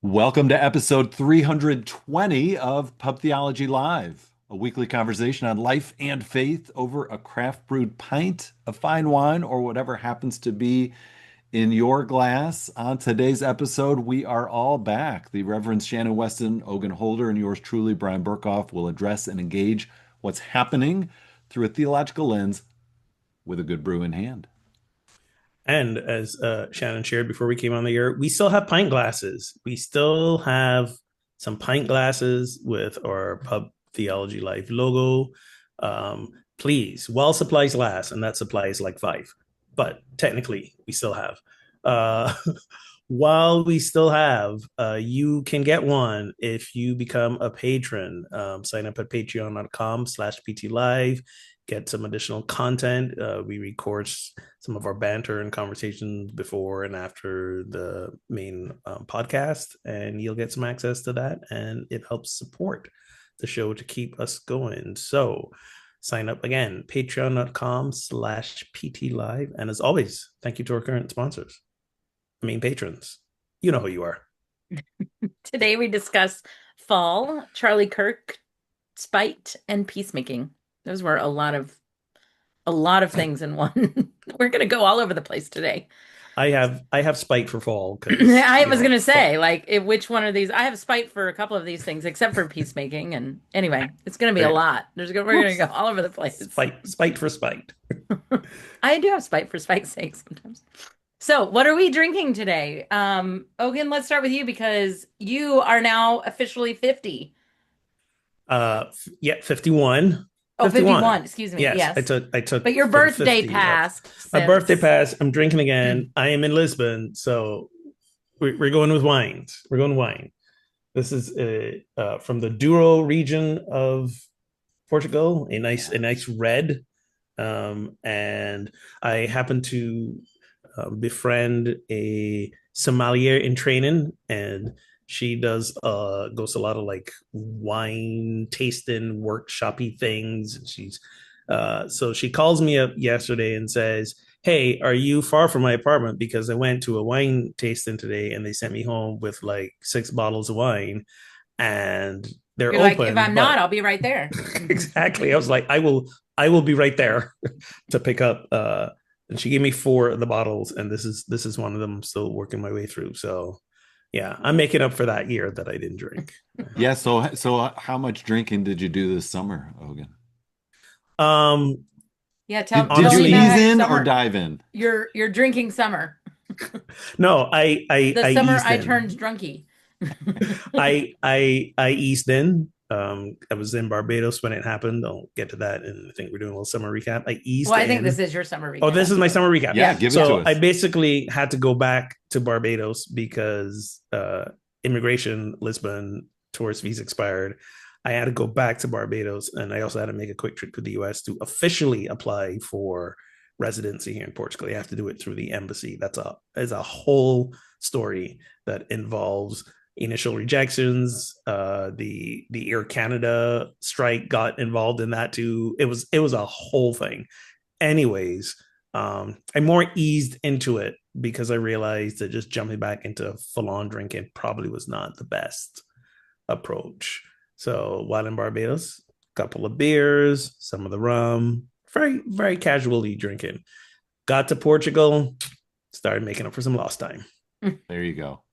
Welcome to episode 320 of Pub Theology Live, a weekly conversation on life and faith over a craft brewed pint of fine wine or whatever happens to be in your glass. On today's episode, we are all back. The Reverend Shannon Weston, Ogun Holder, and yours truly, Brian Burkhoff, will address and engage what's happening through a theological lens with a good brew in hand. And as Shannon shared before we came on the air, we still have pint glasses. We still have some pint glasses with our Pub Theology Life logo. Please, while supplies last, and that supply is like 5, but technically we still have. Uh, while we still have, you can get one if you become a patron. Sign up at patreon.com/ptlive. Get some additional content. We record some of our banter and conversations before and after the main podcast, and you'll get some access to that, and it helps support the show to keep us going. So sign up again, patreon.com/ptlive. And as always, thank you to our current sponsors, patrons. You know who you are. Today we discuss fall, Charlie Kirk, spite, and peacemaking. Those were a lot of things in one. We're gonna go all over the place today. I have spite for fall because I was gonna fall. say, which one of these? I have spite for a couple of these things, except for peacemaking. And anyway, it's gonna be a There, lot. We're gonna go all over the place. spite for spite. I do have spite for spite's sake sometimes. So, what are we drinking today? Ogan, let's start with you because you are now officially 50. Yeah, 51. Oh, 51, excuse me. Yes, I Yes. took But your for the birthday 50s off. passed My birthday since. passed. I'm drinking again. I am in Lisbon, so we're going with wines. We're going wine. This is from the Douro region of Portugal. A nice red. And I happen to befriend a sommelier in training, and she goes to a lot of like wine tasting workshoppy things. And so she calls me up yesterday and says, "Hey, are you far from my apartment? Because I went to a wine tasting today, and they sent me home with like 6 bottles of wine, and they're You're like, if open, I'm not, but." I'll be right there. Exactly. I was like, I will be right there to pick up. And she gave me 4 of the bottles, and this is one of them. I'm still working my way through. So yeah, I'm making up for that year that I didn't drink. Yeah, so how much drinking did you do this summer, Ogun? Um, Yeah, tell Did you me about honestly, ease how your in or summer, dive in? your drinking summer. no, I The I summer eased I turned in. drunky. I eased in. I was in Barbados when it happened. I'll get to that, and I think we're doing a little summer recap. I Well, eased I think this in. is your summer Oh, this recap. is my So summer recap. Yeah, yeah. give it to So I us. basically had to go back to Barbados because immigration Lisbon tourist visa expired. I had to go back to Barbados, and I also had to make a quick trip to the U.S. to officially apply for residency here in Portugal. You have to do it through the embassy. That's a whole story that involves initial rejections. The Air Canada strike got involved in that too. It was a whole thing. Anyways, I more eased into it because I realized that just jumping back into full on drinking probably was not the best approach. So while in Barbados, a couple of beers, some of the rum, very, very casually drinking. Got to Portugal, started making up for some lost time. There you go.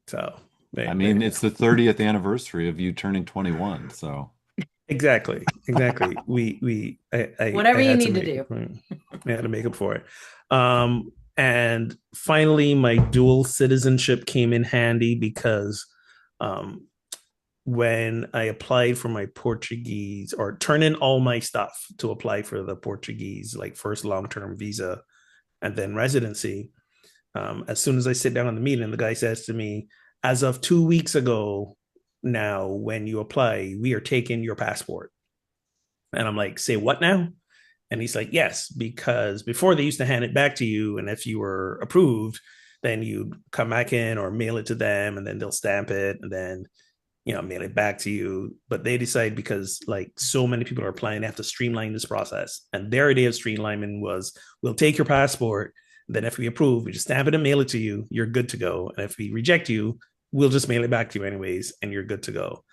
So I there mean, you it's go. the 30th anniversary of you turning 21, so Exactly. I Whatever you had to need to make do. I had to make up for it. And finally, my dual citizenship came in handy because um, when I applied for my Portuguese or turn in all my stuff to apply for the Portuguese, like first long term visa and then residency, as soon as I sit down on the meeting, the guy says to me, as of 2 weeks ago, now when you apply, we are taking your passport. And I'm like, say what now? And he's like, yes, because before they used to hand it back to you. And if you were approved, then you come back in or mail it to them and then they'll stamp it and then, mail it back to you. But they decide because like so many people are applying, they have to streamline this process. And their idea of streamlining was we'll take your passport. Then if we approve, we just stamp it and mail it to you. You're good to go. And if we reject you, we'll just mail it back to you anyways, and you're good to go.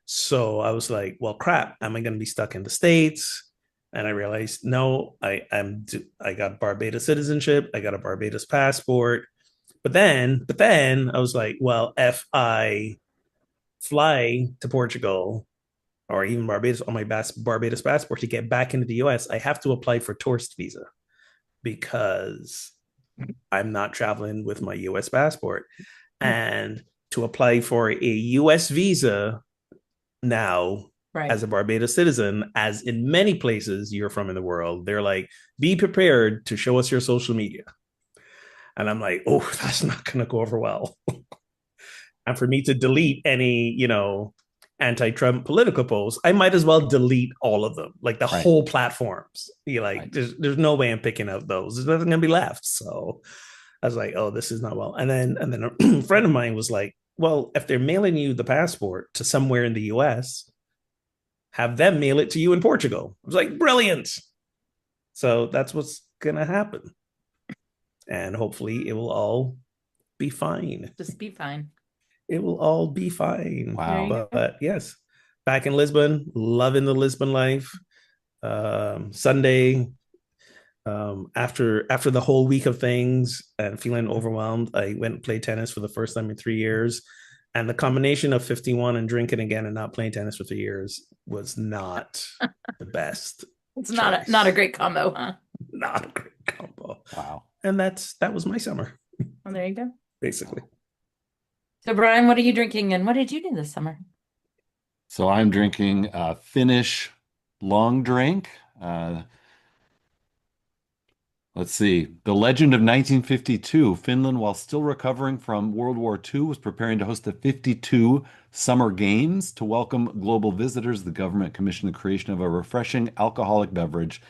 So I was like, well, crap, am I going to be stuck in the States? And I realized, no, I got Barbados citizenship. I got a Barbados passport. But then I was like, well, if I fly to Portugal or even Barbados on my Barbados passport to get back into the US, I have to apply for tourist visa because I'm not traveling with my US passport. And to apply for a US visa now Right. as a Barbados citizen, as in many places you're from in the world, they're like, be prepared to show us your social media. And I'm like, oh, that's not going to go over well. And for me to delete any, anti-Trump political posts, I might as well delete all of them, like the Right. whole platforms. You like, Right. there's no way I'm picking out those. There's nothing gonna be left. So I was like, oh, this is not well. And then a friend of mine was like, well, if they're mailing you the passport to somewhere in the US, have them mail it to you in Portugal. I was like, brilliant. So that's what's gonna happen. And hopefully it will all be fine. Just be fine. It will all be fine. There Wow. you go. But yes, back in Lisbon, loving the Lisbon life. Sunday, after the whole week of things and feeling overwhelmed, I went and played tennis for the first time in 3 years. And the combination of 51 and drinking again and not playing tennis for 3 years was not the best It's not a choice. great combo, huh? Not a great combo. Wow. And that was my summer, Well, there you go. basically. So, Brian, what are you drinking and what did you do this summer? So I'm drinking a Finnish long drink. Uh, let's see. The Legend of 1952. Finland, while still recovering from World War II, was preparing to host the 52 Summer Games. To welcome global visitors, the government commissioned the creation of a refreshing alcoholic beverage,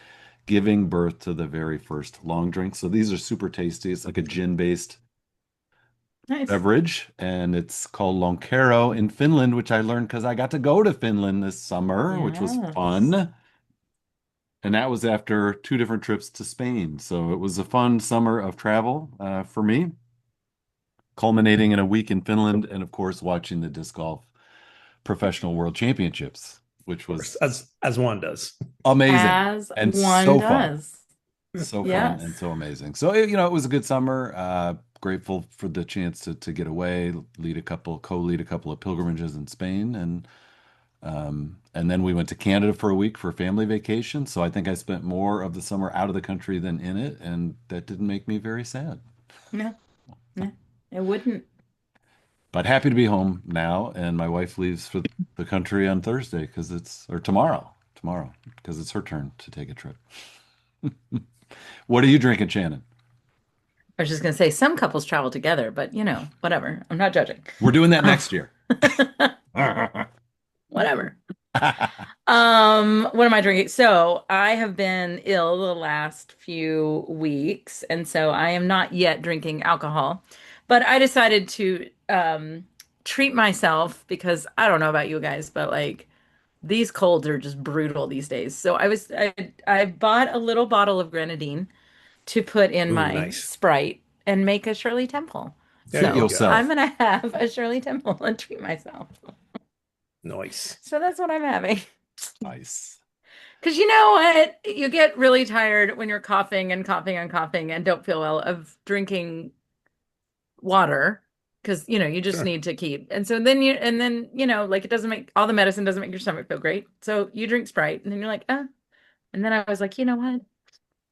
giving birth to the very first long drink. So these are super tasty. It's like a gin-based Nice. beverage, and it's called Lonkero in Finland, which I learned because I got to go to Finland this summer, which was Yes. fun. And that was after two different trips to Spain. So it was a fun summer of travel for me, culminating in a week in Finland, and of course, watching the disc golf professional world championships, which Of course, was as one does. amazing As and one so fun. does. So fun Yes. and so amazing. So, it was a good summer. Grateful for the chance to get away, co-lead a couple of pilgrimages in Spain, and then we went to Canada for a week for a family vacation. So I think I spent more of the summer out of the country than in it, and that didn't make me very sad. No, no, it wouldn't. But happy to be home now, and my wife leaves for the country on Thursday or tomorrow, because it's her turn to take a trip. What are you drinking, Shannon? I was just going to say some couples travel together, but whatever. I'm not judging. We're doing that Um, next year. whatever. What am I drinking? So I have been ill the last few weeks, and so I am not yet drinking alcohol. But I decided to treat myself because I don't know about you guys, but like these colds are just brutal these days. So I bought a little bottle of grenadine to put in Ooh, my nice. Sprite and make a Shirley Temple. There Treat you So go. I'm yourself. gonna have a Shirley Temple and treat myself. Nice. So that's what I'm having. Nice. Because you know what? You get really tired when you're coughing and coughing and coughing and don't feel well of drinking water because you just Sure. need to keep. And then like it doesn't make all the medicine doesn't make your stomach feel great. So you drink Sprite and then you're like, And then I was like, you know what?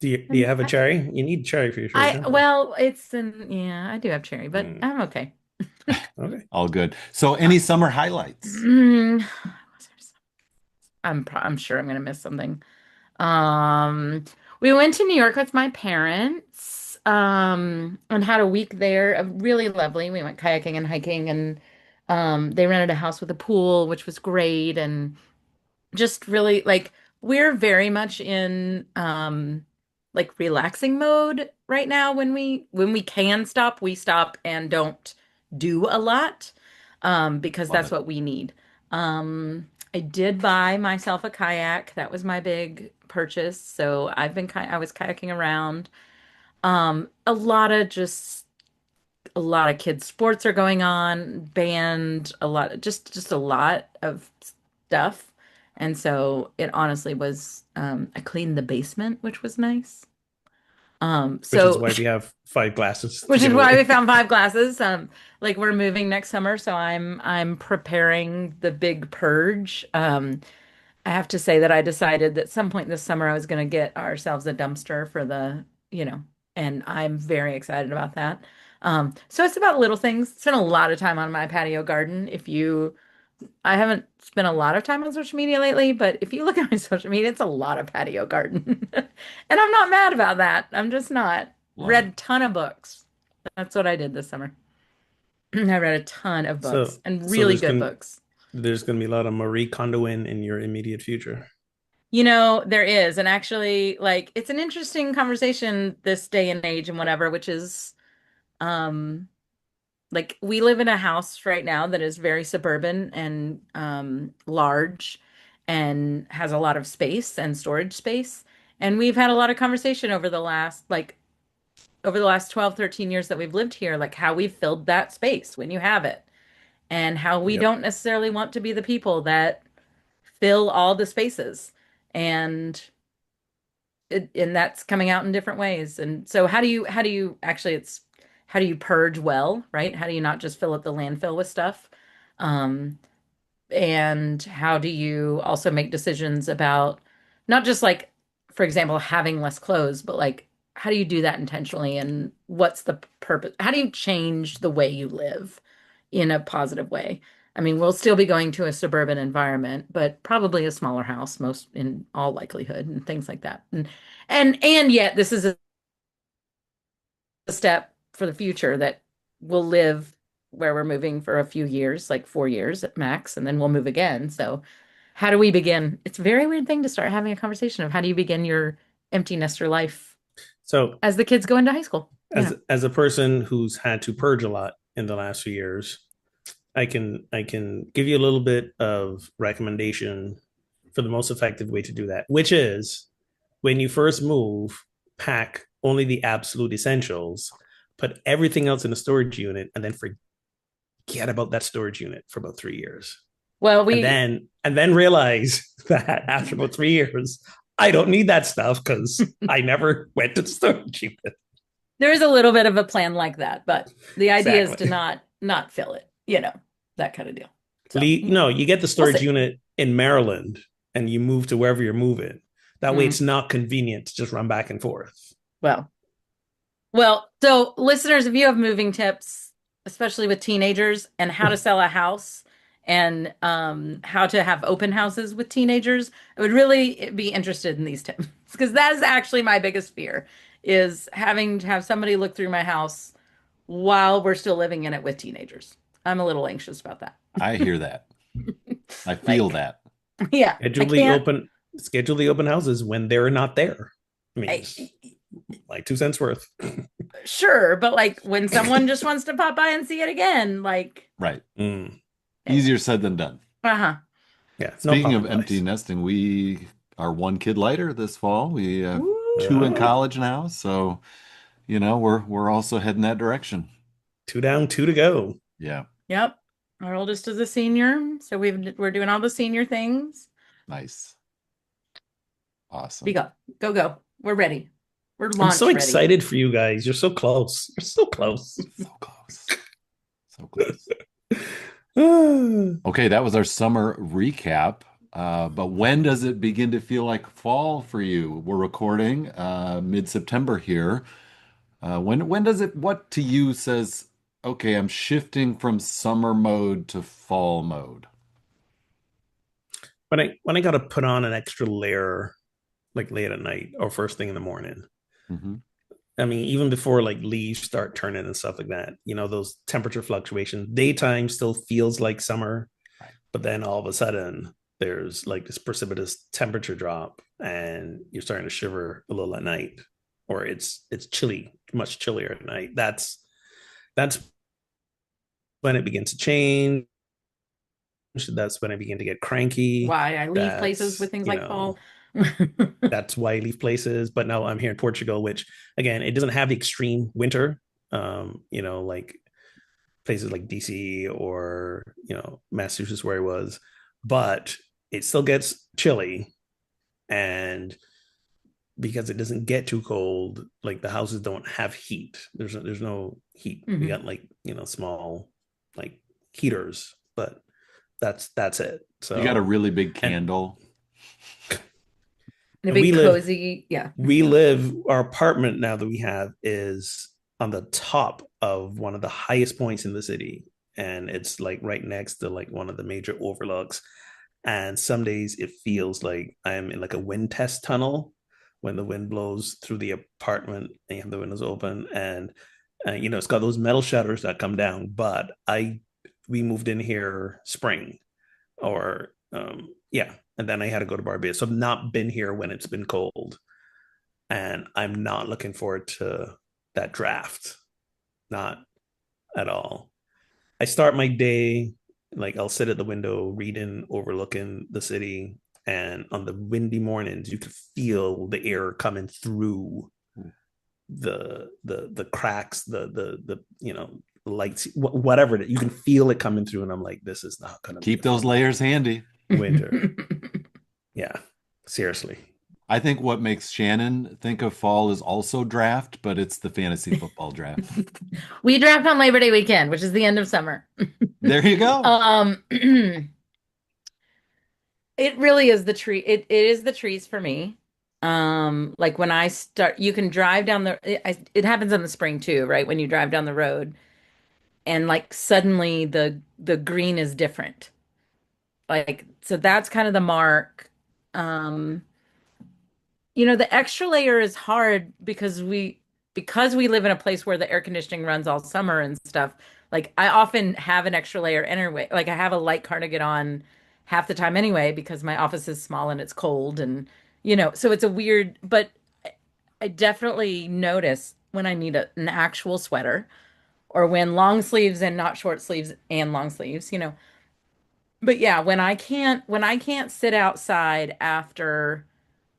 Do you have a cherry? You need cherry for your Shirley I Temple. well, yeah, I do have cherry, but Mm, I'm okay. okay. All good. So, Uh, any summer highlights? mm, I'm sure I'm gonna miss something. Um, we went to New York with my parents, and had a week there of really lovely. We went kayaking and hiking, and they rented a house with a pool, which was great, and just really like we're very much in like relaxing mode right now when we can stop, we stop and don't do a lot because Love that's it. what we need. I did buy myself a kayak. That was my big purchase. So I was kayaking around. A lot of just a lot of kids sports are going on, band, a lot, just a lot of stuff. And so it honestly was, I cleaned the basement, which was nice. Which is So why we have 5 glasses to which is give why we away. found 5 glasses. Like we're moving next summer, so I'm preparing the big purge. I have to say that I decided that some point this summer I was going to get ourselves a dumpster for you know, and I'm very excited about that. So it's about little things. Spent a lot of time on my patio garden. I haven't spent a lot of time on social media lately, but if you look at my social media, it's a lot of patio garden. And I'm not mad about that. I'm just not. Love Read it. a ton of books. That's what I did this summer. I read a ton of books So and so really good books. there's gonna be a lot of Marie Kondoing in your immediate future. There is, and actually, like, it's an interesting conversation this day and age and whatever, which is, um, like, we live in a house right now that is very suburban and large and has a lot of space and storage space. And we've had a lot of conversation over the last 12, 13 years that we've lived here, like how we filled that space when you have it, and how we Yep. don't necessarily want to be the people that fill all the spaces. And and that's coming out in different ways. And so how do you actually it's how do you purge well, right? How do you not just fill up the landfill with stuff? Um, and how do you also make decisions about not just like, for example, having less clothes, but like how do you do that intentionally and what's the purpose? How do you change the way you live in a positive way? I mean, we'll still be going to a suburban environment, but probably a smaller house, most in all likelihood, and things like that. And yet this is a step for the future that we'll live where we're moving for a few years, like 4 years at max, and then we'll move again. So how do we begin? It's a very weird thing to start having a conversation of how do you begin your empty nester life So as the kids go into high school, you know? as a person who's had to purge a lot in the last few years, I can give you a little bit of recommendation for the most effective way to do that, which is when you first move, pack only the absolute essentials, put everything else in a storage unit, and then forget about that storage unit for about 3 years. Well, And then realize that after about 3 years, I don't need that stuff because I never went to the storage unit. there is a little bit of a plan like that, but the idea is to Exactly. not fill it, that kind of deal. So, No, you get the we'll storage see. unit in Maryland and you move to wherever you're moving. That way, Mm, it's not convenient to just run back and forth. well, so listeners, if you have moving tips, especially with teenagers, and how to sell a house and how to have open houses with teenagers, I would really be interested in these tips because that is actually my biggest fear is having to have somebody look through my house while we're still living in it with teenagers. I'm a little anxious about that. I hear that. I feel Like, that. yeah, I Schedule the can't. open schedule the open houses when they're not there. I mean, I, it's like 2 cents worth. sure, but like when someone just wants to pop by and see it again, like, Right. Mm, anyway. Easier said than done. Uh-huh. yeah, no Speaking pop of empty advice. nesting, we are one kid lighter this fall. We have two in Woo. college now, so we're also heading that direction. Two down, two to go. Yeah, Yep. Our oldest is a senior, so we're doing all the senior things. nice. We Awesome. go. Go go. We're ready. We're I'm so launch ready. excited for you guys. You're so close. You're so close. So close. So close. Ah. Okay, that was our summer recap. But when does it begin to feel like fall for you? We're recording mid-September here. When does it, what to you says, okay, I'm shifting from summer mode to fall mode? When I gotta put on an extra layer like late at night or first thing in the morning. Hmm. I mean, even before like leaves start turning and stuff like that, those temperature fluctuations, daytime still feels like summer, Right. but then all of a sudden there's like this precipitous temperature drop and you're starting to shiver a little at night, or it's chilly, much chillier at night. That's when it begins to change. That's when I begin to get cranky. Why I leave places That's, with things like fall. that's why I leave places. But now I'm here in Portugal, which again, it doesn't have the extreme winter like places like DC or Massachusetts where I was, but it still gets chilly, and because it doesn't get too cold, like the houses don't have heat. There's no heat. We Hmm. got like small like heaters, but that's it. You got a So really big and candle. And a and big cozy, yeah. we live our apartment now that we have is on the top of one of the highest points in the city, and it's like right next to like one of the major overlooks. And some days it feels like I'm in like a wind test tunnel when the wind blows through the apartment and you have the windows open, and it's got those metal shutters that come down. But I we moved in here spring, or yeah, and then I had to go to Barbados. So I've not been here when it's been cold, and I'm not looking forward to that draft. Not at all. I start my day like I'll sit at the window reading, overlooking the city, and on the windy mornings, you can feel the air coming through the cracks, the lights, whatever you can feel it coming through, and I'm like, this is not going to be Keep a those fun layers handy. winter. Yeah, seriously. I think what makes Shannon think of fall is also draft, but it's the fantasy football draft. We draft on Labor Day weekend, which is the end of summer. There you go. It really is the tree. It is the trees for me. Like when I start, you can drive down it happens in the spring too, right? When you drive down the road and like suddenly the green is different. Like, so that's kind of the mark. Um, the extra layer is hard because we live in a place where the air conditioning runs all summer and stuff. Like I often have an extra layer anyway. Like I have a light cardigan on half the time anyway because my office is small and it's cold and so it's a weird, but I definitely notice when I need an actual sweater or when long sleeves and not short sleeves and long sleeves. But yeah, when I can't sit outside after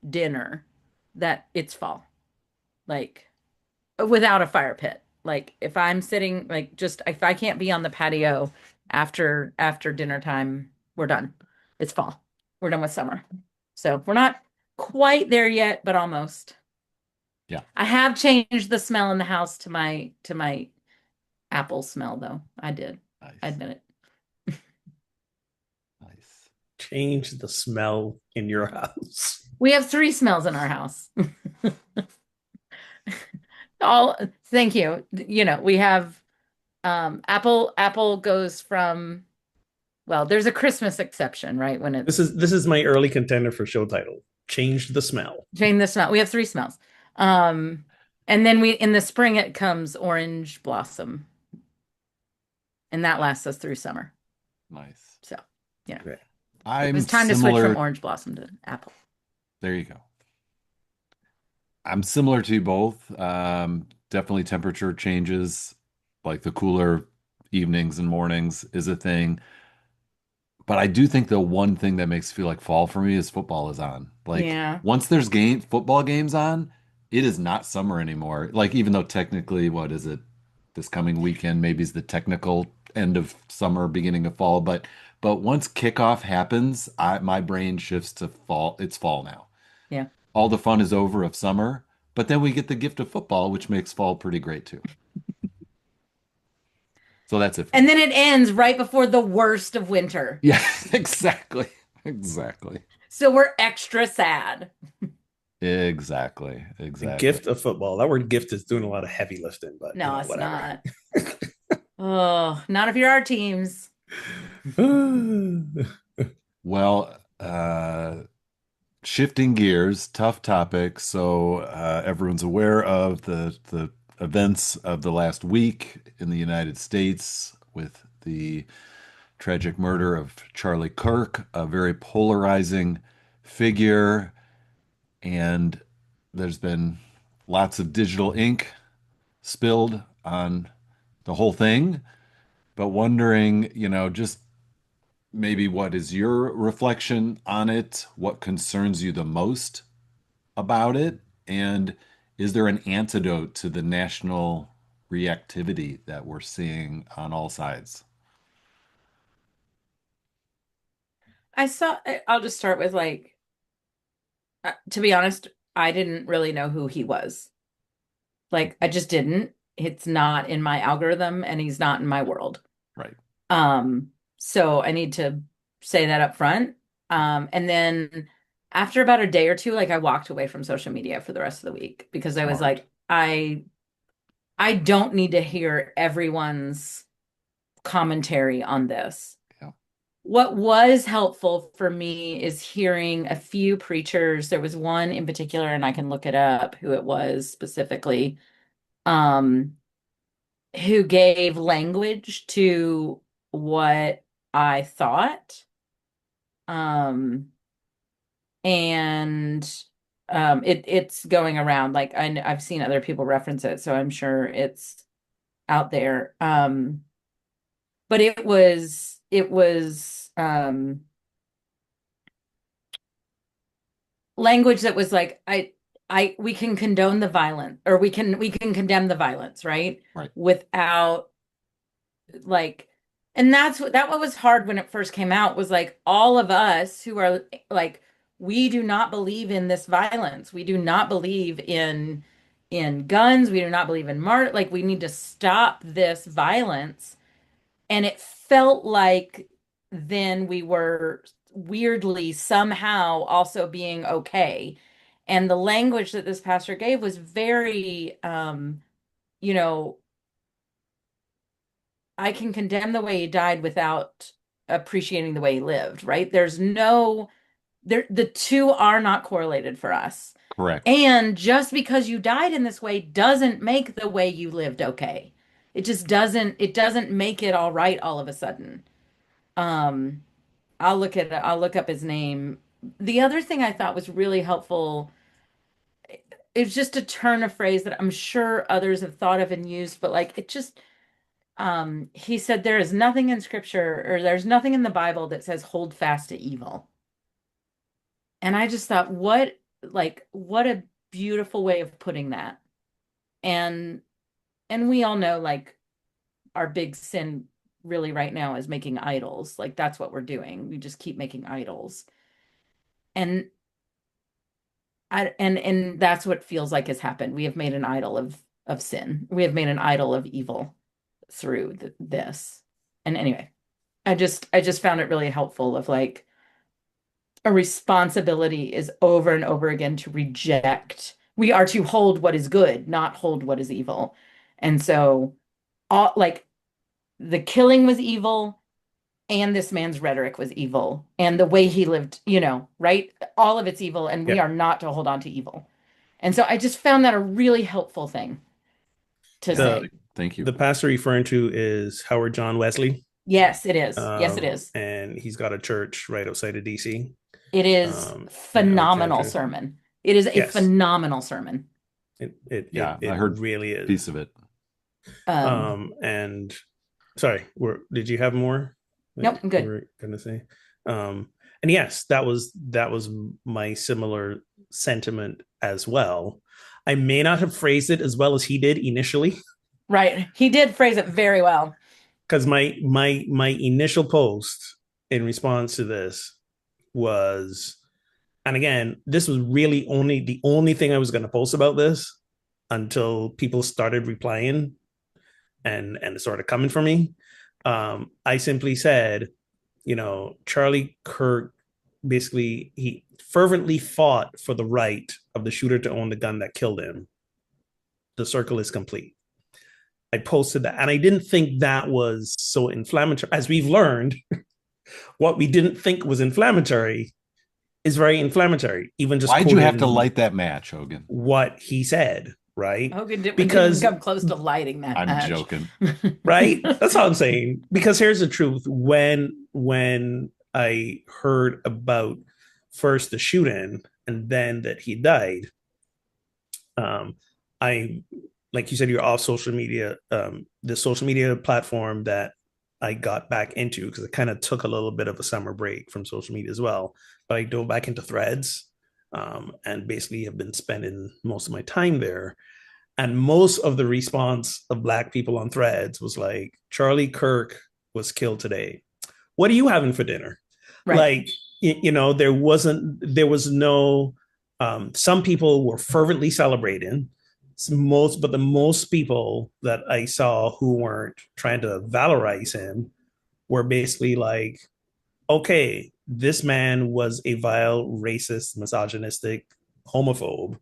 dinner, that it's fall. Like without a fire pit. Like if I'm sitting like just if I can't be on the patio after dinner time, we're done. It's fall. We're done with summer. So we're not quite there yet, but almost. Yeah. I have changed the smell in the house to my apple smell though. I did. I Nice. admit it. Nice. Change the smell in your house. We have three smells in our house. All thank you. We have apple goes from well, there's a Christmas exception, right? When This it's is this is my early contender for show title. Change the smell. Jane the smell. We have three smells. Um, and then we in the spring it comes orange blossom, and that lasts us through summer. Nice. So, Okay. it I'm was time to switch from similar. orange blossom to apple. There you go. I'm similar to you both. Definitely temperature changes, like the cooler evenings and mornings is a thing. But I do think the one thing that makes it feel like fall for me is football is on. Like Yeah. once there's football games on, it is not summer anymore. Like even though technically, what is it? This coming weekend maybe is the technical end of summer, beginning of fall. But once kickoff happens, my brain shifts to fall. It's fall now. Yeah. All the fun is over of summer, but then we get the gift of football, which makes fall pretty great too. So that's it for And me. then it ends right before the worst of winter. Yeah, exactly. Exactly. So we're extra sad. Exactly. The Exactly. gift of football. That word gift is doing a lot of heavy lifting, but No, it's whatever. not. Oh, not if you're our teams. Well, shifting gears, tough topic. So everyone's aware of the events of the last week in the United States with the tragic murder of Charlie Kirk, a very polarizing figure, and there's been lots of digital ink spilled on the whole thing. But wondering, just maybe what is your reflection on it? What concerns you the most about it? And is there an antidote to the national reactivity that we're seeing on all sides. I'll just start with like, to be honest, I didn't really know who he was. Like, I just didn't. It's not in my algorithm and he's not in my world. Right. Um, so I need to say that up front. And then after about a day or two, like I walked away from social media for the rest of the week because I was Smart. like, I don't need to hear everyone's commentary on this. Yeah. What was helpful for me is hearing a few preachers. There was one in particular, and I can look it up who it was specifically, um, who gave language to what I thought. Um, and it's going around. Like I've seen other people reference it, so I'm sure it's out there. But it was language that was like I we can condone the violence, or we can condemn the violence, right? Right. Without like, and that what was hard when it first came out, was like all of us who are like, we do not believe in this violence. We do not believe in guns. We do not believe in like we need to stop this violence. And it felt like then we were weirdly somehow also being okay. And the language that this pastor gave was very, you know, I can condemn the way he died without appreciating the way he lived, right? There's no, the two are not correlated for us. Correct. And just because you died in this way doesn't make the way you lived okay. It doesn't make it all right all of a sudden. Um, I'll look up his name. The other thing I thought was really helpful is just a turn of phrase that I'm sure others have thought of and used, but like it just he said there is nothing in scripture, or there's nothing in the Bible that says hold fast to evil. And I just thought, what a beautiful way of putting that. And we all know like our big sin really right now is making idols. Like that's what we're doing. We just keep making idols. And and that's what feels like has happened. We have made an idol of sin. We have made an idol of evil through this. And anyway, I just found it really helpful of like a responsibility is over and over again to reject. We are to hold what is good, not hold what is evil. And so all like the killing was evil, and this man's rhetoric was evil, and the way he lived, right? All of it's evil, and we Yeah. are not to hold on to evil. And so I just found that a really helpful thing to Yeah. say. Thank you. The pastor referring to is Howard John Wesley. Yes, it is. Yes, it is. And he's got a church right outside of DC. It is In phenomenal Alexandria. sermon. It is a Yes, phenomenal sermon. Yeah, I it heard really a is. piece of it. And sorry, did you have more Nope, that I'm you good. were gonna say? And yes, that was my similar sentiment as well. I may not have phrased it as well as he did initially, Right. He did phrase it very well. because my initial post in response to this was, and again, this was really only the only thing I was going to post about this until people started replying and sort of coming for me. I simply said, Charlie Kirk basically, he fervently fought for the right of the shooter to own the gun that killed him. The circle is complete. I posted that, and I didn't think that was so inflammatory. As we've learned, what we didn't think was inflammatory is very inflammatory. Even just Why'd you have to quoting light that match, Hogan? what he said, right? Hogan didn't even Because come close to lighting that I'm match. joking. right, that's all I'm saying. Because here's the truth: when I heard about first the shooting and then that he died, I, like you said, you're off social media. The social media platform that I got back into, because I kind of took a little bit of a summer break from social media as well, but I dove back into Threads, and basically have been spending most of my time there. And most of the response of Black people on threads was like, Charlie Kirk was killed today. What are you having for dinner? Right. Like, there was no, some people were fervently celebrating. But the most people that I saw who weren't trying to valorize him were basically like, okay, this man was a vile, racist, misogynistic, homophobe,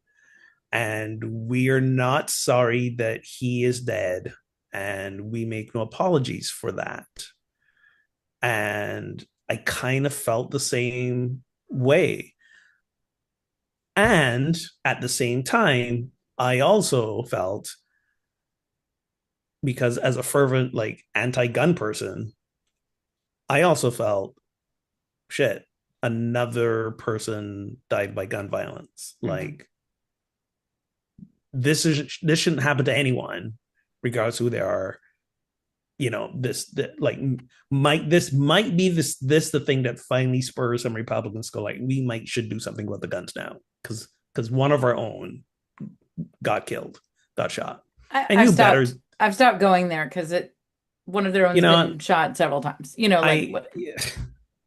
and we are not sorry that he is dead, and we make no apologies for that. And I kind of felt the same way. And at the same time, I also felt, because as a fervent like anti-gun person, I also felt, shit, another person died by gun violence. Mm-hmm. Like, this shouldn't happen to anyone, regardless who they are. Like, might be this the thing that finally spurs some Republicans to go like, we might should do something with the guns now, because one of our own got killed, got shot, I, and I've you better, stopped. I've stopped going there because one of their you own's know, been shot several times. You know, like I what?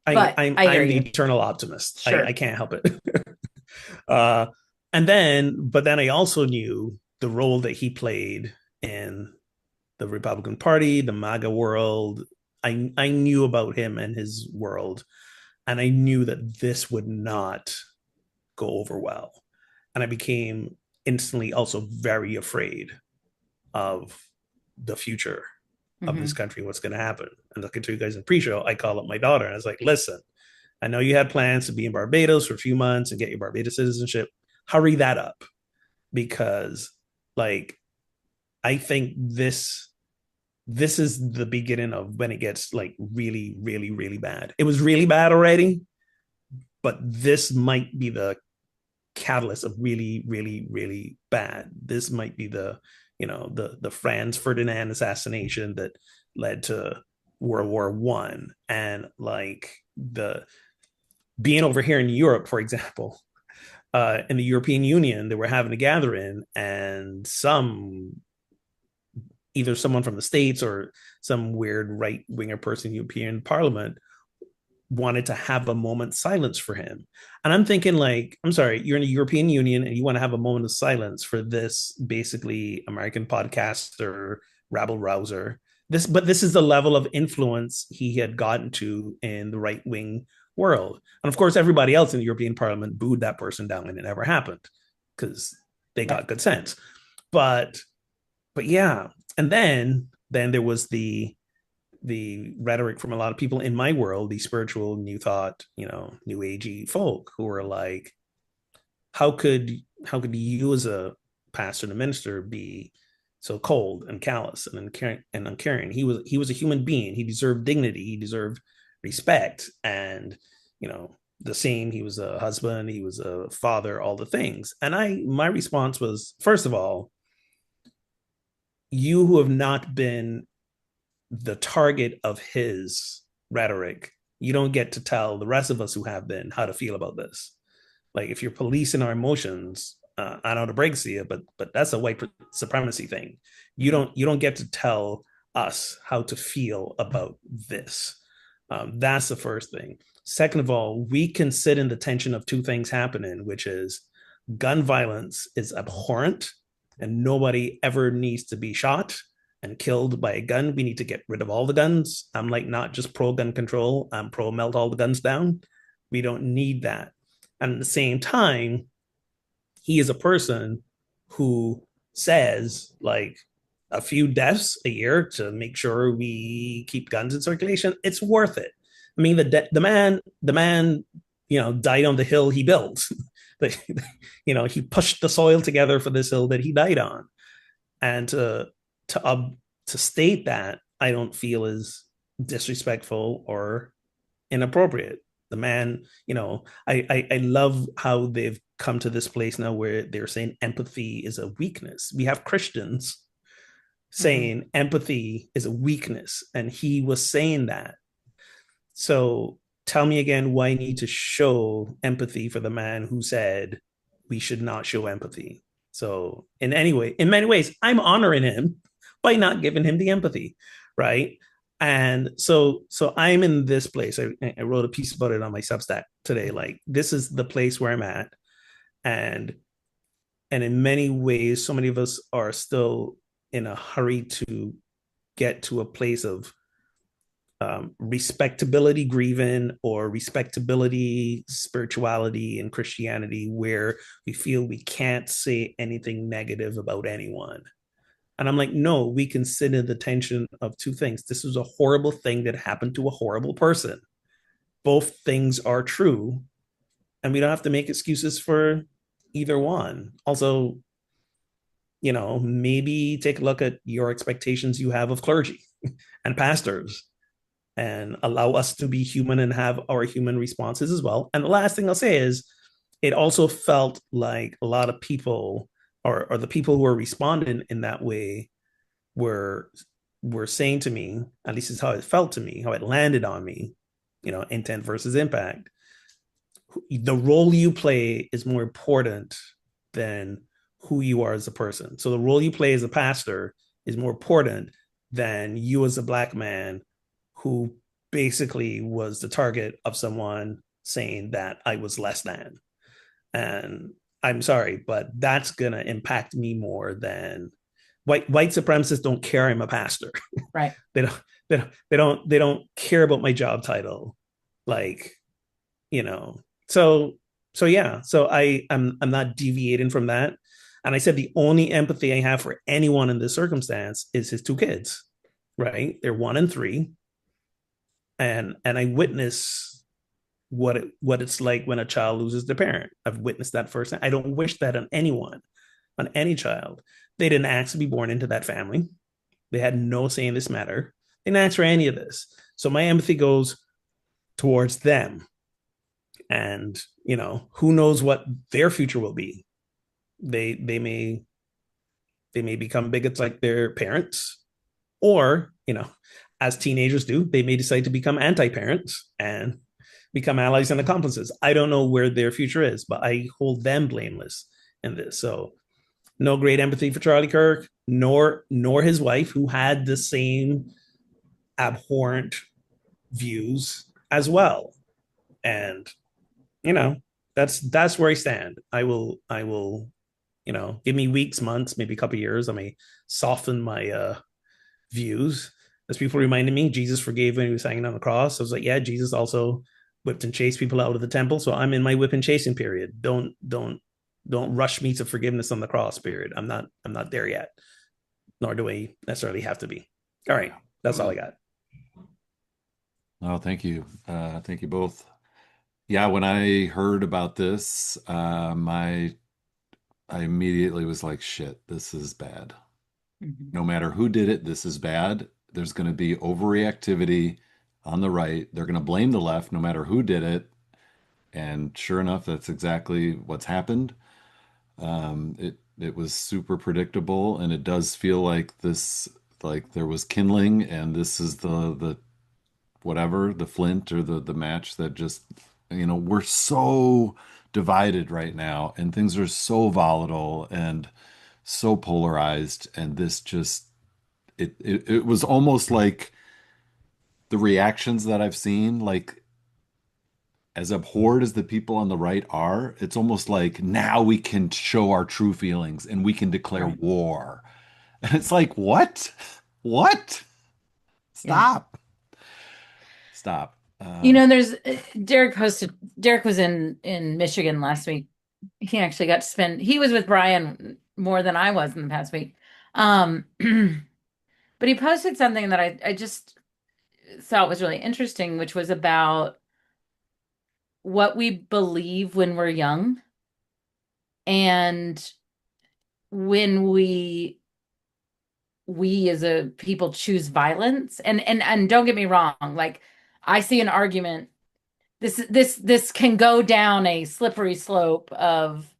I But I hear I'm the you. eternal optimist. I Sure. can't help it. uh, but then I also knew the role that he played in the Republican Party, the MAGA world. I knew about him and his world, and I knew that this would not go over well. And I became instantly also very afraid of the future of this Hmm. country, what's going to happen. And looking to you guys in pre-show, I call up my daughter and I was like, listen, I know you had plans to be in Barbados for a few months and get your Barbados citizenship. Hurry that up, because like, I think this is the beginning of when it gets like really, really, really bad. It was really bad already, but this might be the catalyst of really, really, really bad. This might be the Franz Ferdinand assassination that led to World War I. And like, the being over here in Europe, for example, in the European Union, they were having a gathering, and either someone from the States or some weird right winger person in the European Parliament wanted to have a moment's silence for him. And I'm thinking, like, I'm sorry, you're in the European Union and you want to have a moment of silence for this basically American podcaster, rabble rouser. This is the level of influence he had gotten to in the right wing world. And of course, everybody else in the European Parliament booed that person down, and it never happened because they Right. got good sense. But yeah, and then there was the rhetoric from a lot of people in my world, the spiritual new thought, new agey folk, who were like, how could you as a pastor and a minister be so cold and callous and uncaring? He was a human being. He deserved dignity. He deserved respect. And the same. He was a husband. He was a father. All the things. And my response was, first of all, you who have not been the target of his rhetoric, you don't get to tell the rest of us who have been how to feel about this. Like, if you're policing our emotions, I know the breaks here, but that's a white supremacy thing. You don't get to tell us how to feel about this. That's the first thing. Second of all, we can sit in the tension of two things happening, which is gun violence is abhorrent and nobody ever needs to be shot and killed by a gun. We need to get rid of all the guns. I'm like, not just pro gun control, I'm pro melt all the guns down. We don't need that. And at the same time, he is a person who says, like, a few deaths a year to make sure we keep guns in circulation, it's worth it. I mean, the man died on the hill he built. He pushed the soil together for this hill that he died on. And to state that, I don't feel is disrespectful or inappropriate. The man, I love how they've come to this place now where they're saying empathy is a weakness. We have Christians Hmm. saying empathy is a weakness, and he was saying that. So tell me again why I need to show empathy for the man who said we should not show empathy. So in many ways, I'm honoring him by not giving him the empathy, right? And so I'm in this place. I wrote a piece about it on my Substack today. Like, this is the place where I'm at, and in many ways, so many of us are still in a hurry to get to a place of respectability grieving or respectability spirituality and Christianity, where we feel we can't say anything negative about anyone. And I'm like, no, we consider the tension of two things. This was a horrible thing that happened to a horrible person. Both things are true, and we don't have to make excuses for either one. Also, maybe take a look at your expectations you have of clergy and pastors, and allow us to be human and have our human responses as well. And the last thing I'll say is, it also felt like a lot of people, or the people who were responding in that way, were saying to me, at least is how it felt to me, how it landed on me, intent versus impact. The role you play is more important than who you are as a person. So the role you play as a pastor is more important than you as a Black man who basically was the target of someone saying that I was less than. And I'm sorry, but that's gonna impact me more than white supremacists don't care I'm a pastor. Right. they don't they don't care about my job title. Like, you know. So yeah. So I'm not deviating from that. And I said the only empathy I have for anyone in this circumstance is his two kids. Right? They're 1 and 3. And I witness what it's like when a child loses their parent. I've witnessed that firsthand. I don't wish that on anyone, on any child. They didn't ask to be born into that family. They had no say in this matter. They didn't ask for any of this. So my empathy goes towards them. And, who knows what their future will be. They may become bigots like their parents, or, as teenagers do, they may decide to become anti-parents and become allies and accomplices. I don't know where their future is, but I hold them blameless in this. So no great empathy for Charlie Kirk, nor his wife, who had the same abhorrent views as well. And, you know, that's where I stand. I will, give me weeks, months, maybe a couple of years. I may soften my views. As people reminded me, Jesus forgave when he was hanging on the cross. I was like, yeah, Jesus also whipped and chased people out of the temple. So I'm in my whip and chasing period. Don't rush me to forgiveness on the cross period. I'm not there yet, nor do I necessarily have to be. All right, that's all I got. Oh, thank you. Thank you both. Yeah, when I heard about this, I immediately was like, shit, this is bad. Mhm. No matter who did it, this is bad. There's going to be overreactivity on the right. They're going to blame the left no matter who did it. And sure enough, that's exactly what's happened. It was super predictable, and it does feel like this, like there was kindling, and this is the whatever, the flint or the match that just, we're so divided right now, and things are so volatile and so polarized, and this just it was almost like the reactions that I've seen, like as abhorred as the people on the right are, it's almost like now we can show our true feelings and we can declare Right. war. And it's like, what? What? Yeah. Stop. Stop. There's Derek was in Michigan last week. He actually got to spend he was with Brian more than I was in the past week. Um but he posted something that I just thought was really interesting, which was about what we believe when we're young and when we as a people choose violence. And don't get me wrong, like I see an argument. This can go down a slippery slope of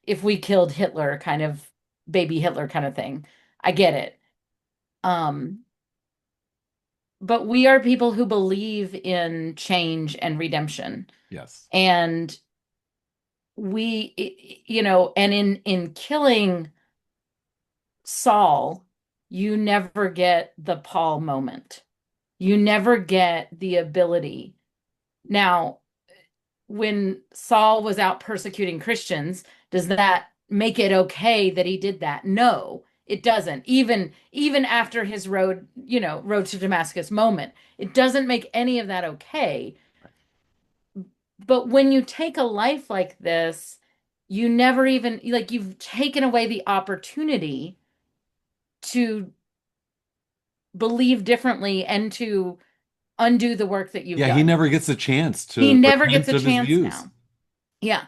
if we killed Hitler, kind of baby Hitler kind of thing. I get it. Um, but we are people who believe in change and redemption. Yes. And and in killing Saul, you never get the Paul moment. You never get the ability. Now, when Saul was out persecuting Christians, does that make it okay that he did that? No, it doesn't. Even after his road to Damascus moment, it doesn't make any of that okay. But when you take a life like this, you never even like you've taken away the opportunity to believe differently and to undo the work that you've Yeah, he done. never gets a chance He to never gets repent a of his chance views. now. Yeah.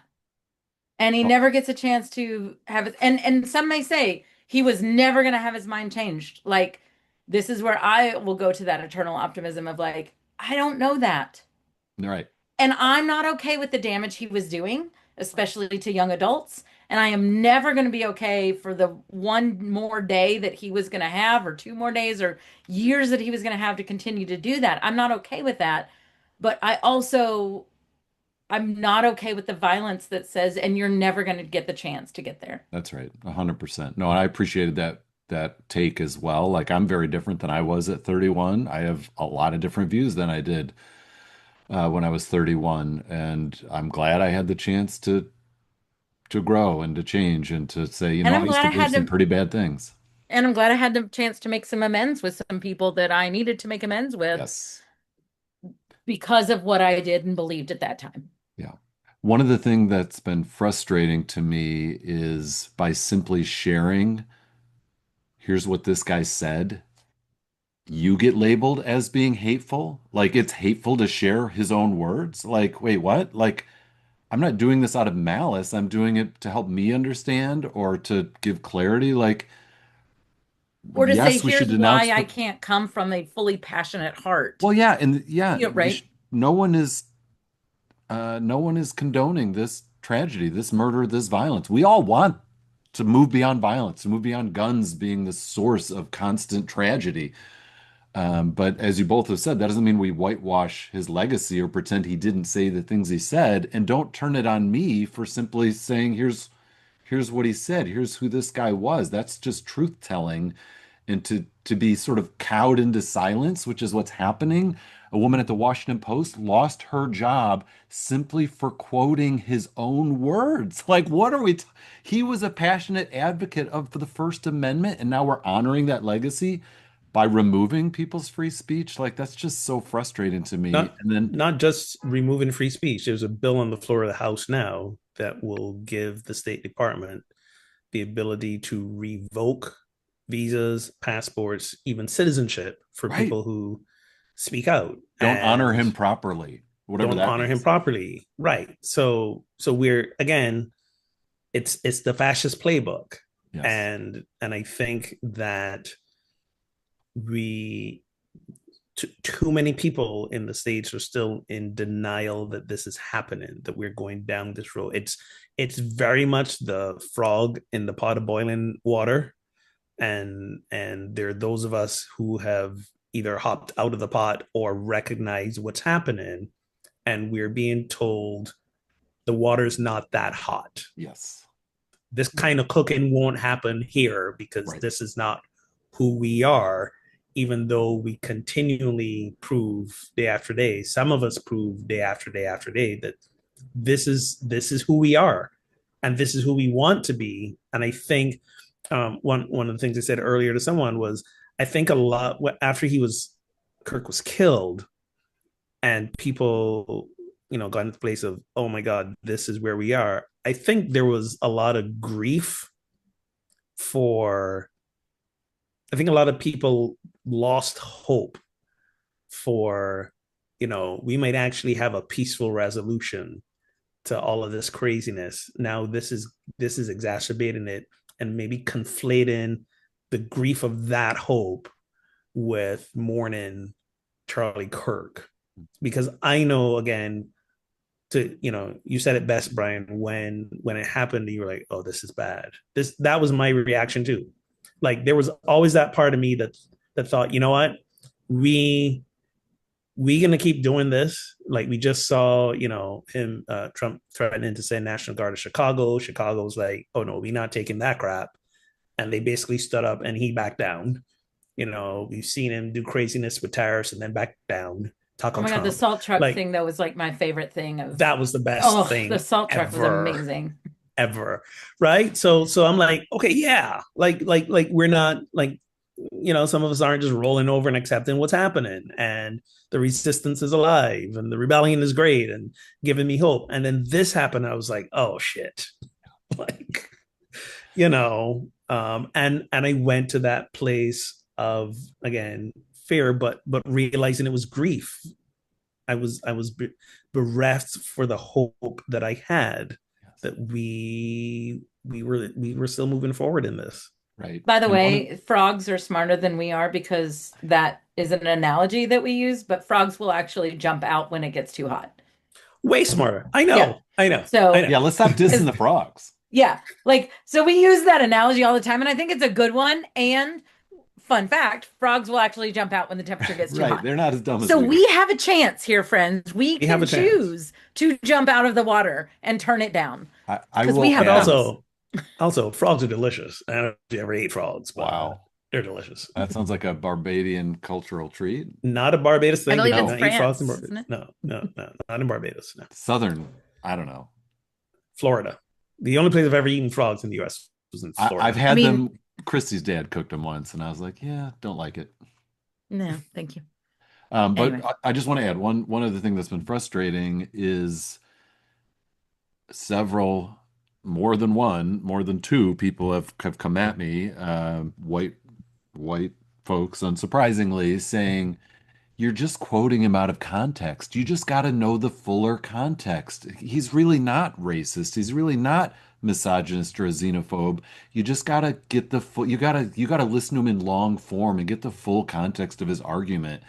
And he Oh, never gets a chance to have it. And some may say he was never going to have his mind changed. Like, this is where I will go to that eternal optimism of like, I don't know that. right. And I'm not okay with the damage he was doing, especially to young adults. And I am never going to be okay for the one more day that he was going to have, or two more days, or years that he was going to have to continue to do that. I'm not okay with that. But I'm not okay with the violence that says, and you're never going to get the chance to get there. That's right. 100%. No, and I appreciated that take as well. Like I'm very different than I was at 31. I have a lot of different views than I did when I was 31, and I'm glad I had the chance to grow and to change and to say, And I used to believe some pretty bad things. I'm glad I had the chance to make some amends with some people that I needed to make amends with Yes. because of what I did and believed at that time. Yeah. One of the things that's been frustrating to me is by simply sharing, here's what this guy said, you get labeled as being hateful. Like it's hateful to share his own words. Like, wait, what? Like, I'm not doing this out of malice. I'm doing it to help me understand or to give clarity. Like, Or to say, yes, we should here's denounce why I the, can't come from a fully passionate heart. well, yeah, and yeah, Right? no one is condoning this tragedy, this murder, this violence. We all want to move beyond violence, to move beyond guns being the source of constant tragedy. But as you both have said, that doesn't mean we whitewash his legacy or pretend he didn't say the things he said, and don't turn it on me for simply saying, here's what he said, here's who this guy was. That's just truth telling. And to be sort of cowed into silence, which is what's happening. A woman at the Washington Post lost her job simply for quoting his own words. Like, what are we? He was a passionate advocate of the First Amendment, and now we're honoring that legacy by removing people's free speech. Like, that's just so frustrating to me. Not And then, not just removing free speech. There's a bill on the floor of the House now that will give the State Department the ability to revoke visas, passports, even citizenship for right, people who speak out don't honor and him properly, whatever don't that honor him means. properly. Right. So we're again, it's the fascist playbook. Yes, And I think that we too many people in the states are still in denial that this is happening, that we're going down this road. It's very much the frog in the pot of boiling water, and there are those of us who have either hopped out of the pot or recognize what's happening, and we're being told the water's not that hot. yes, This kind of cooking won't happen here because right, this is not who we are, even though we continually prove day after day. Some of us prove day after day after day that this is who we are, and this is who we want to be. And I think one of the things I said earlier to someone was, I think a lot after Kirk was killed, and people got into the place of, oh my god, this is where we are. I think there was a lot of grief for, I think a lot of people lost hope for, we might actually have a peaceful resolution to all of this craziness. Now this is exacerbating it, and maybe conflating the grief of that hope with mourning Charlie Kirk. Because I know, again, you said it best, Brian, when it happened, you were like, oh, this is bad. That was my reaction too. Like, there was always that part of me that thought, you know what, we we gonna keep doing this? Like we just saw, him Trump threatening to send National Guard to Chicago. Chicago's like, oh no, we not taking that crap. And they basically stood up and he backed down. We've seen him do craziness with tariffs and then back down, talk Oh on my God, the Trump. salt truck Like thing that was like my favorite thing of, that was the best oh, the thing salt truck was ever, amazing. ever. Right. So I'm like, okay, yeah. Like we're not like, some of us aren't just rolling over and accepting what's happening. And the resistance is alive and the rebellion is great and giving me hope. And then this happened. I was like, oh shit. Like, and I went to that place of, again, fear, but realizing it was grief. I was bereft for the hope that I had, Yes. that we were still moving forward in this. Right. By the And one of way, frogs are smarter than we are because that is an analogy that we use, but frogs will actually jump out when it gets too hot. Way smarter. I Yeah. know. I know. I So, know. yeah, let's stop dissing because the frogs. yeah, like so we use that analogy all the time, and I think it's a good one. And fun fact, frogs will actually jump out when the temperature gets too Right. hot. They're not as dumb as So we we are. have a chance here, friends. We We have can a chance. choose to jump out of the water and turn it down I because we will have But add, thumbs. also, frogs are delicious. I don't know if you ever ate frogs, but wow, they're delicious. that sounds like a Barbadian cultural treat. Not a Barbados I thing. They believe do it's No, not eat frogs in France, Barbados. isn't it? No, no, no, not in Barbados. No, Southern, I don't know. Florida. The only place I've ever eaten frogs in the U.S. was in I've Florida. I had mean, them. Christy's dad cooked them once, and I was like, yeah, don't like it. no, thank you. But Anyway, I just want to add one other thing that's been frustrating is several, more than two people have come at me, white folks, unsurprisingly, saying you're just quoting him out of context. You just got to know the fuller context. He's really not racist. He's really not misogynist or a xenophobe. You just got to get the full, you got to listen to him in long form and get the full context of his argument.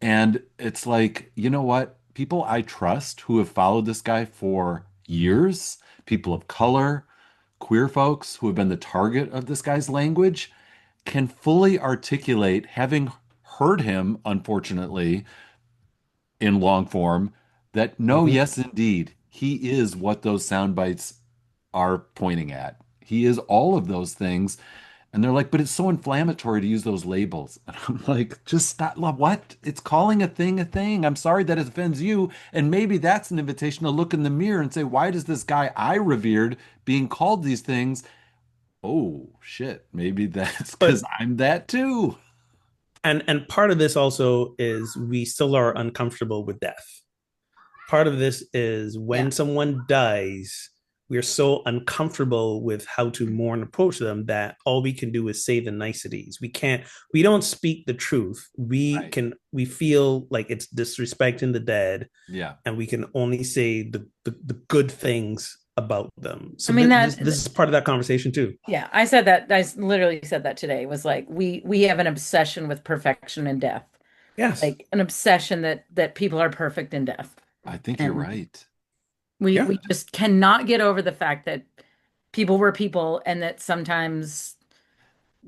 And it's like, you know what? People I trust who have followed this guy for years, people of color, queer folks who have been the target of this guy's language, can fully articulate, having heard him, unfortunately, in long form, that no, Mm-hmm. yes, indeed, he is what those sound bites are pointing at. He is all of those things. And they're like, but it's so inflammatory to use those labels. And I'm like, just stop. What? It's calling a thing a thing. I'm sorry that it offends you. And maybe that's an invitation to look in the mirror and say, why does this guy I revered being called these things? Oh, shit. Maybe that's because But I'm that too. and part of this also is we still are uncomfortable with death. Part of this is yeah. when someone dies, we are so uncomfortable with how to mourn approach them that all we can do is say the niceties. We don't speak the truth. Right. We feel like it's disrespecting the dead, Yeah. and we can only say the good things about them. I So mean this is part of that conversation too. yeah, I said that. Literally said that today. Was like we have an obsession with perfection and death, Yes. like an obsession that people are perfect in death, I think you're and right. Yeah. we just cannot get over the fact that people were people, and that sometimes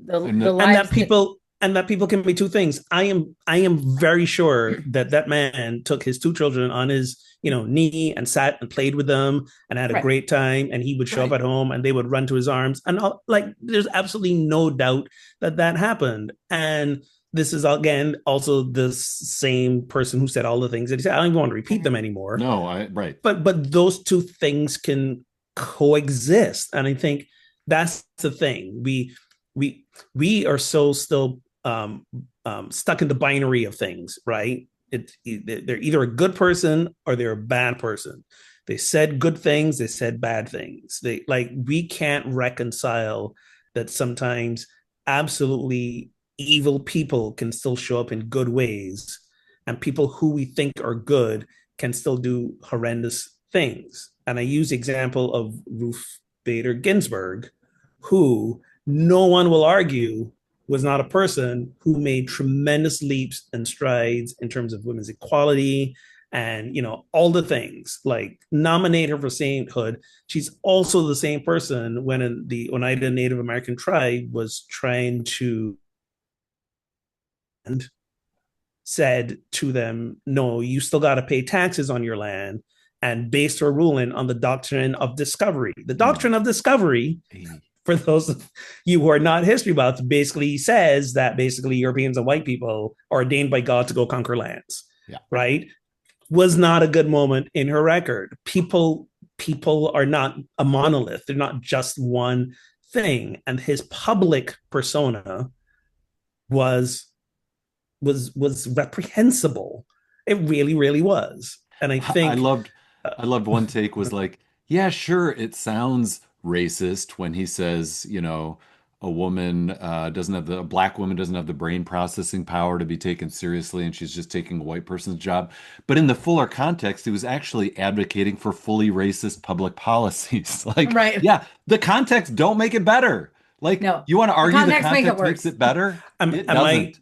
And the and lives that that people and that people can be two things. I am very sure that that man took his two children on his knee and sat and played with them and had a right, great time, and he would show up right. at home and they would run to his arms, and like there's absolutely no doubt that that happened. And this is again also the same person who said all the things that he said. I don't even want to repeat them Mhm. anymore, No, right. but those two things can coexist. And I think that's the thing. We are so still stuck in the binary of things, right? They're either a good person or they're a bad person. They said good things, they said bad things. They like we can't reconcile that sometimes absolutely evil people can still show up in good ways, and people who we think are good can still do horrendous things. And I use the example of Ruth Bader Ginsburg, who no one will argue was not a person who made tremendous leaps and strides in terms of women's equality and all the things, like nominate her for sainthood. She's also the same person when the Oneida Native American tribe was trying to said to them, no, you still got to pay taxes on your land, and based her ruling on the doctrine of discovery. The Mm. doctrine of discovery, Hey. for those of you who are not history buffs, basically says that basically Europeans and white people are ordained by God to go conquer lands, Yeah. right? Was not a good moment in her record. People are not a monolith. They're not just one thing. And his public persona was was reprehensible. It really, really was. And I I think loved I loved one take was like, yeah, sure, it sounds racist when he says, a woman doesn't have a black woman doesn't have the brain processing power to be taken seriously and she's just taking a white person's job. But in the fuller context, he was actually advocating for fully racist public policies. Like, Right. yeah, the context don't make it better. Like, No, you want to the argue the context make it context makes worse. it better? and, It and my doesn't.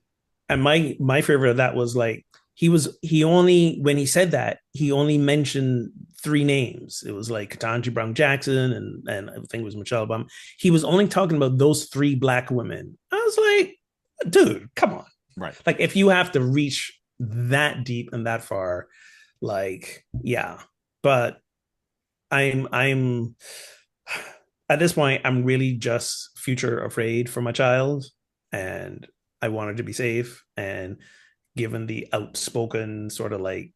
and my favorite of that was like he only when he said that he only mentioned three names. It was like Ketanji Brown Jackson and I think it was Michelle Obama. He was only talking about those three black women. I was like, dude, come on. Right. Like if you have to reach that deep and that far, like yeah. But I'm at this point I'm really just future afraid for my child, and I want her to be safe. And given the outspoken sort of like,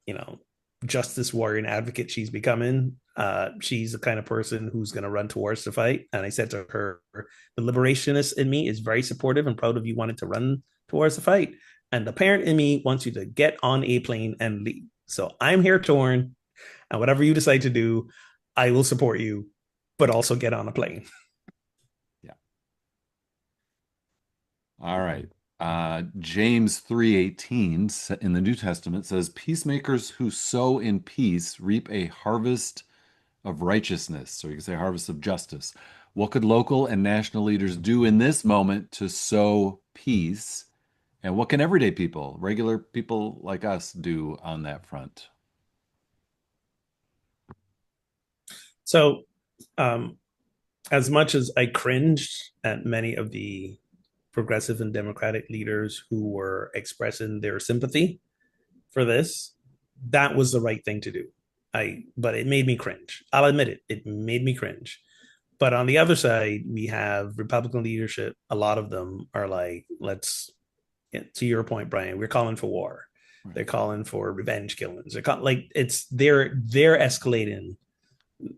you know, justice warrior and advocate she's becoming, she's the kind of person who's going to run towards the fight. And I said to her, the liberationist in me is very supportive and proud of you wanting to run towards the fight. And the parent in me wants you to get on a plane and leave. So I'm here, Torn, and whatever you decide to do, I will support you, but also get on a plane. Yeah. All right. James 3:18 in the New Testament says, "Peacemakers who sow in peace reap a harvest of righteousness." Or you can say harvest of justice. What could local and national leaders do in this moment to sow peace? And what can everyday people, regular people like us, do on that front? So, um, as much as I cringed at many of the progressive and democratic leaders who were expressing their sympathy for this, that was the right thing to do. But it made me cringe. I'll admit it. It made me cringe. But on the other side, we have Republican leadership. A lot of them are like, let's, to your point, Brian, we're calling for war. Right. They're calling for revenge killings. Like it's they're escalating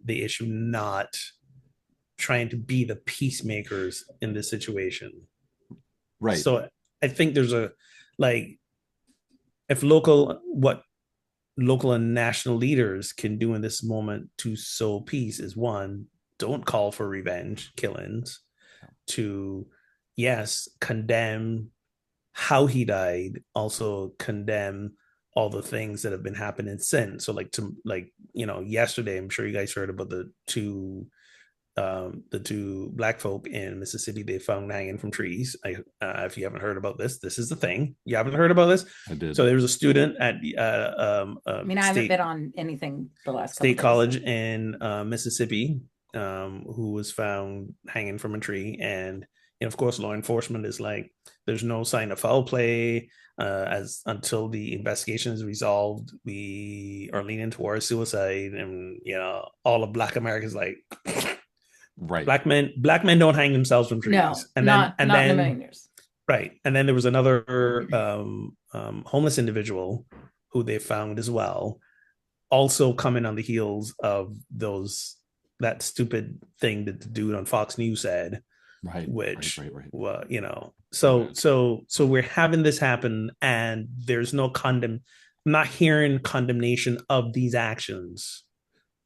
the issue, not trying to be the peacemakers in this situation. Right. So I think there's a like if local and national leaders can do in this moment to sow peace is one, don't call for revenge killings. To yes, condemn how he died, also condemn all the things that have been happening since. So yesterday, I'm sure you guys heard about the two black folk in Mississippi they found hanging from trees. If you haven't heard about this, this is the thing. You haven't heard about this? I did. So there was a student at I mean, I haven't been on anything the last couple state days. college in Mississippi, who was found hanging from a tree. And of course, law enforcement is like, there's no sign of foul play. As until the investigation is resolved, we are leaning towards suicide, and all of Black America is like, Right. black men don't hang themselves from trees. No, And not then in a million years. right, and then there was another homeless individual who they found as well, also coming on the heels of that stupid thing that the dude on Fox News said, Right. which Right. so we're having this happen, and there's no I'm not hearing condemnation of these actions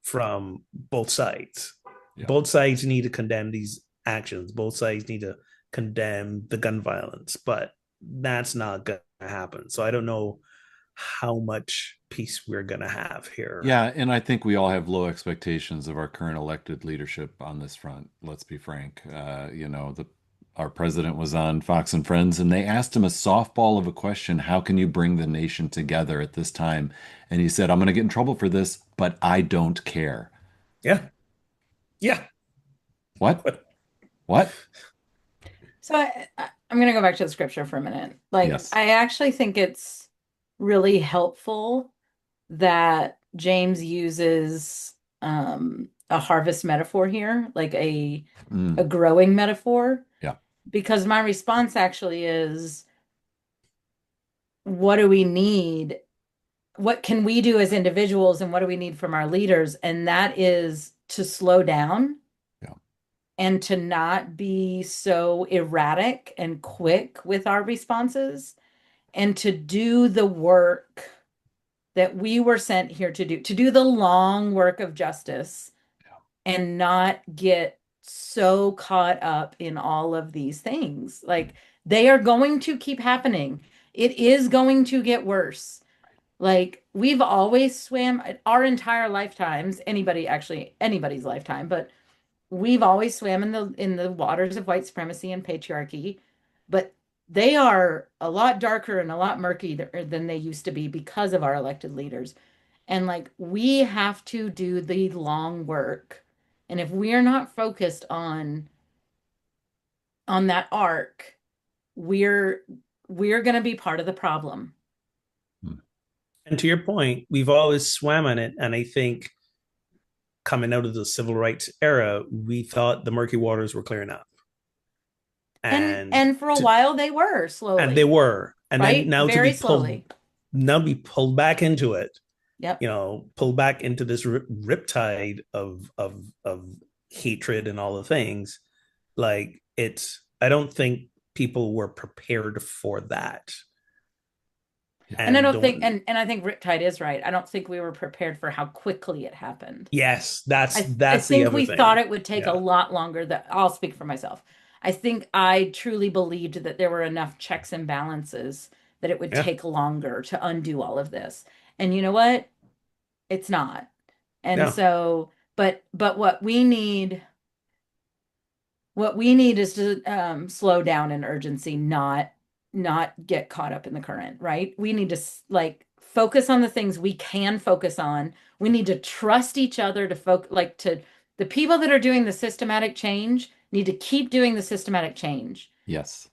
from both sides. Yeah. Both sides need to condemn these actions. Both sides need to condemn the gun violence, but that's not going to happen. So I don't know how much peace we're going to have here. Yeah, and I think we all have low expectations of our current elected leadership on this front. Let's be frank. Our president was on Fox and Friends, and they asked him a softball of a question: "How can you bring the nation together at this time?" And he said, "I'm going to get in trouble for this, but I don't care." Yeah. Yeah. What? What? So I'm going to go back to the scripture for a minute. Like, Yes. I actually think it's really helpful that James uses a harvest metaphor here, like a Mm, growing metaphor, yeah. because my response actually is, what do we need? What can we do as individuals, and what do we need from our leaders? And that is to slow down Yeah. and to not be so erratic and quick with our responses, and to do the work that we were sent here to do the long work of justice and not get so caught up in all of these things. Like, they are going to keep happening. It is going to get worse. Like, we've always swam our entire lifetimes, anybody's lifetime, but we've always swam in the waters of white supremacy and patriarchy, but they are a lot darker and a lot murky than they used to be because of our elected leaders. And like, we have to do the long work. And if we're not focused on that arc, we're we're going to be part of the problem. Mm. And to your point, we've always swam in it. And I think coming out of the civil rights era, we thought the murky waters were clearing up. And And for a to, while they were and they slowly, were. And then right? now to Very be pulled slowly. now be pulled back into it, Yep. pulled back into this riptide of hatred and all the things. Like, it's I don't think people were prepared for that. Yeah. And I And don't think, don't and I think Riptide is right. I don't think we were prepared for how quickly it happened. Yes, that's I that's the think other we thought thing. it would take a Yeah. lot longer. That I'll speak for myself. I think I truly believed that there were enough checks and balances that it would Yeah. take longer to undo all of this. And you know what? It's not. And Yeah. so, but what we need is to slow down in urgency, not get caught up in the current, right? We need to like focus on the things we can focus on. We need to trust each other to focus, like, to the people that are doing the systematic change need to keep doing the systematic change. Yes.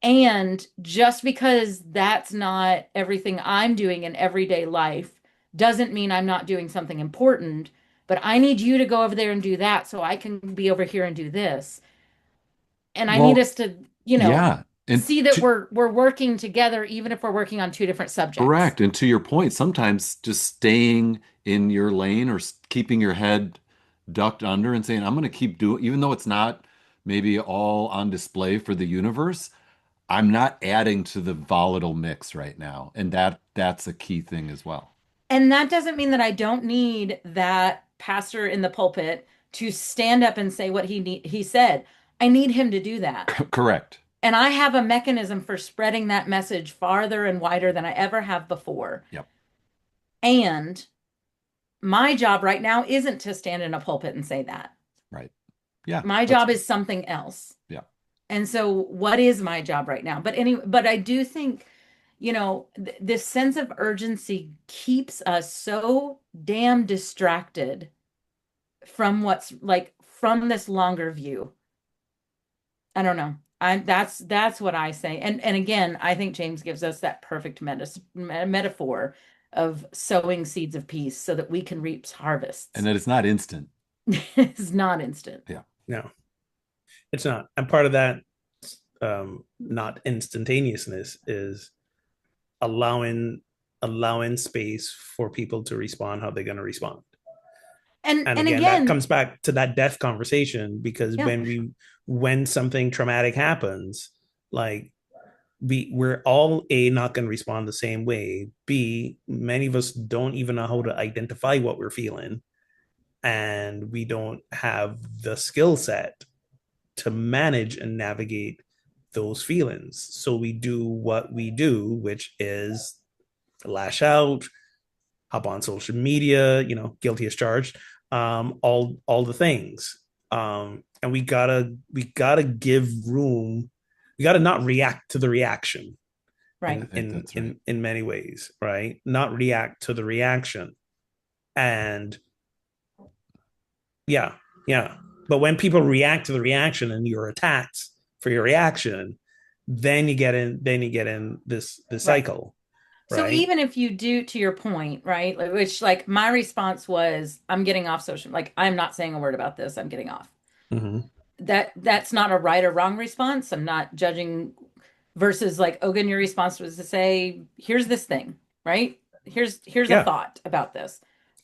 And just because that's not everything I'm doing in everyday life doesn't mean I'm not doing something important. But I need you to go over there and do that so I can be over here and do this. And I need Well, us to, yeah. And see that we're working together, even if we're working on two different subjects. correct. And to your point, sometimes just staying in your lane or keeping your head ducked under and saying, I'm going to keep doing, even though it's not maybe all on display for the universe, I'm not adding to the volatile mix right now. And that's a key thing as well. And that doesn't mean that I don't need that pastor in the pulpit to stand up and say what he said. I need him to do that. Correct. And I have a mechanism for spreading that message farther and wider than I ever have before. Yep. And my job right now isn't to stand in a pulpit and say that. Right. Yeah. My That's job is something else. yeah. And so what is my job right now? But I do think, this sense of urgency keeps us so damn distracted from what's like from this longer view. I don't know. That's what I say. And again, I think James gives us that perfect metaphor of sowing seeds of peace so that we can reap And harvests. that it's not instant. It's not instant. Yeah. No, it's not. And part of that, not instantaneousness, is allowing allowing space for people to respond how they're going to respond. And And again, that again, comes back to that death conversation, because yeah. when something traumatic happens, like, we're all not going to respond the same way. B, many of us don't even know how to identify what we're feeling, and we don't have the skill set to manage and navigate those feelings. So we do what we do, which is lash out, hop on social media, guilty as charged, all the things. And we gotta give room. We gotta not react to the reaction Right. I think that's right. in many ways, right? Not react to the reaction. And yeah, yeah. But when people react to the reaction and you're attacked, for your reaction, then you get in this Right. cycle, So right? even if you do, to your point, right, which like my response was, I'm getting off social, like I'm not saying a word about this, I'm getting off. Hmm. That's not a right or wrong response. I'm not judging versus like Ogun, your response was to say, here's this thing, right? Here's a Yeah. thought about this.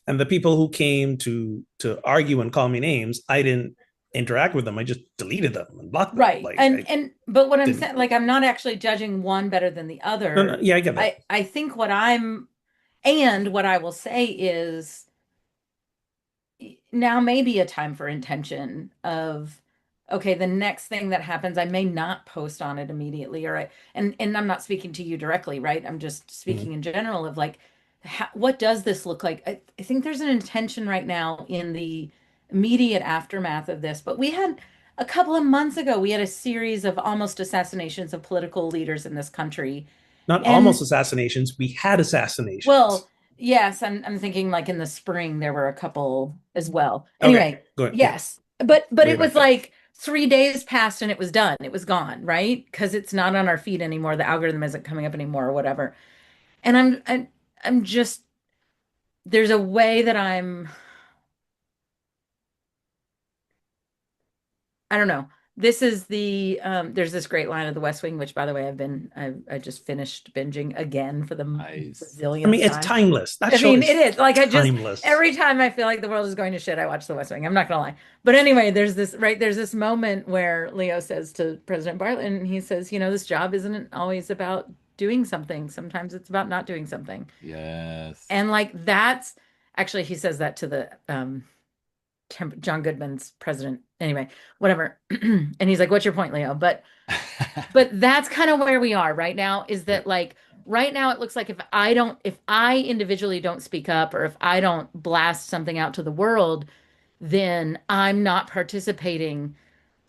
And the people who came to argue and call me names, I didn't interact with them. I just deleted them and blocked them. Right. Like I And but what I'm didn't. saying, like I'm not actually judging one better than the No, no, other. yeah, I get that. I think what I'm and what I will say is now may be a time for intention of okay, the next thing that happens, I may not post on it immediately, or and I'm not speaking to you directly, right? I'm just Mhm. speaking in general of like what does this look like? I think there's an intention right now in the immediate aftermath of this, but we had a couple of months ago, we had a series of almost assassinations of political leaders in this country. Not almost And assassinations. We had assassinations. well, yes, I'm thinking like in the spring there were a couple as well. Okay, Anyway, go ahead. Yeah, yes. But way it was back then. like 3 days passed and it was done. It was gone, right? Because it's not on our feed anymore. The algorithm isn't coming up anymore or whatever. And I'm just there's a way that I don't know. This is the there's this great line of The West Wing, which by the way I just finished binging again for the Nice. I mean, bazillionth it's time. timeless. That I show mean, it is is like I just timeless. every time I feel like the world is going to shit, I watch The West Wing. I'm not gonna lie. But anyway, there's this right, there's this moment where Leo says to President Bartlet, and he says, you know, this job isn't always about doing something. Sometimes it's about not doing something. Yes. And like that's actually he says that to the John Goodman's president. Anyway, whatever. And he's like, "What's your point, Leo?" But that's kind of where we are right now. Is Yeah. that like right now? It looks like if I individually don't speak up, or if I don't blast something out to the world, then I'm not participating.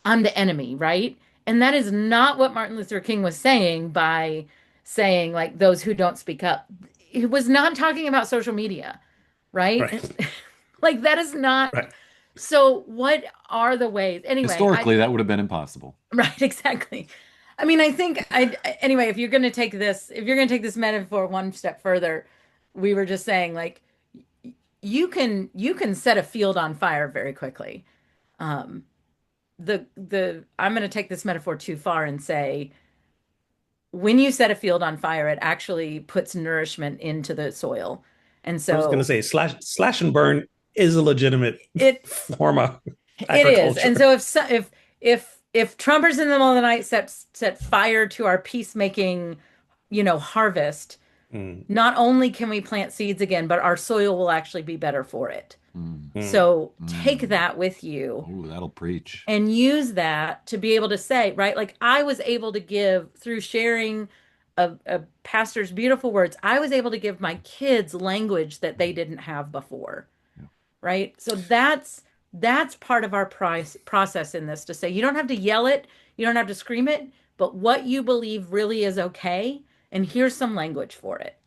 I'm the enemy, right? And that is not what Martin Luther King was saying by saying like those who don't speak up. He was not talking about social media, right? Right. Like that is not. Right. So what are the ways? Anyway, I Historically, that would have been impossible. right, exactly. I mean, I think anyway, if you're going to take this metaphor one step further, we were just saying like you can set a field on fire very quickly. Um the I'm going to take this metaphor too far and say when you set a field on fire, it actually puts nourishment into the soil. And I was going to so say slash and burn is a legitimate it form of it is. And agriculture. so if Trumpers in the middle of the night set fire to our peacemaking, harvest, Mm, not only can we plant seeds again, but our soil will actually be better for it. Mm, mm. So take mm. that with you Oh, that'll preach. and use that to be able to say, right? Like I was able to give through sharing a pastor's beautiful words, I was able to give my kids language that they didn't have before, Yeah. right? So that's part of our process in this to say you don't have to yell it, you don't have to scream it, but what you believe really is okay, and here's some language for it.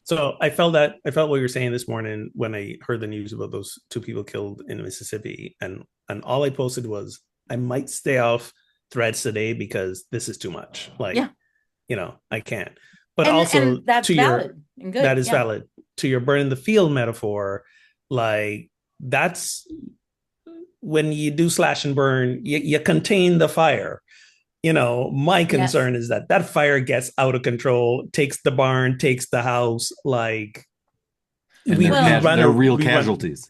So I felt what you were saying this morning when I heard the news about those two people killed in Mississippi, and all I posted was I might stay off threads today because this is too much. Like, Yeah. I can't. But And also that's to your valid and good. that is Yeah. valid to your burn in the field metaphor. Like that's when you do slash and burn, you contain the fire. My Yes. concern is that fire gets out of control, takes the barn, takes the house. Like And we we Well, run they're a real we run casualties.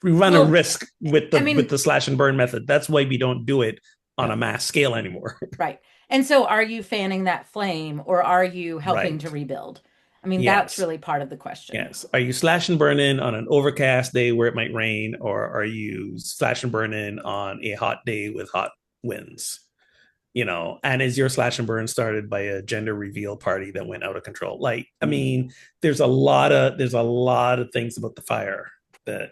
we run a well, risk with I the mean, slash and burn method. That's why we don't do it on Yeah. a mass scale anymore. right. And so are you fanning that flame or are you helping to Right. rebuild? I mean, that's Yes. really part of the question. Yes. Are you slash and burning on an overcast day where it might rain, or are you slash and burning on a hot day with hot winds? And is your slash and burn started by a gender reveal party that went out of control? Like, I mean, there's a lot of things about the fire that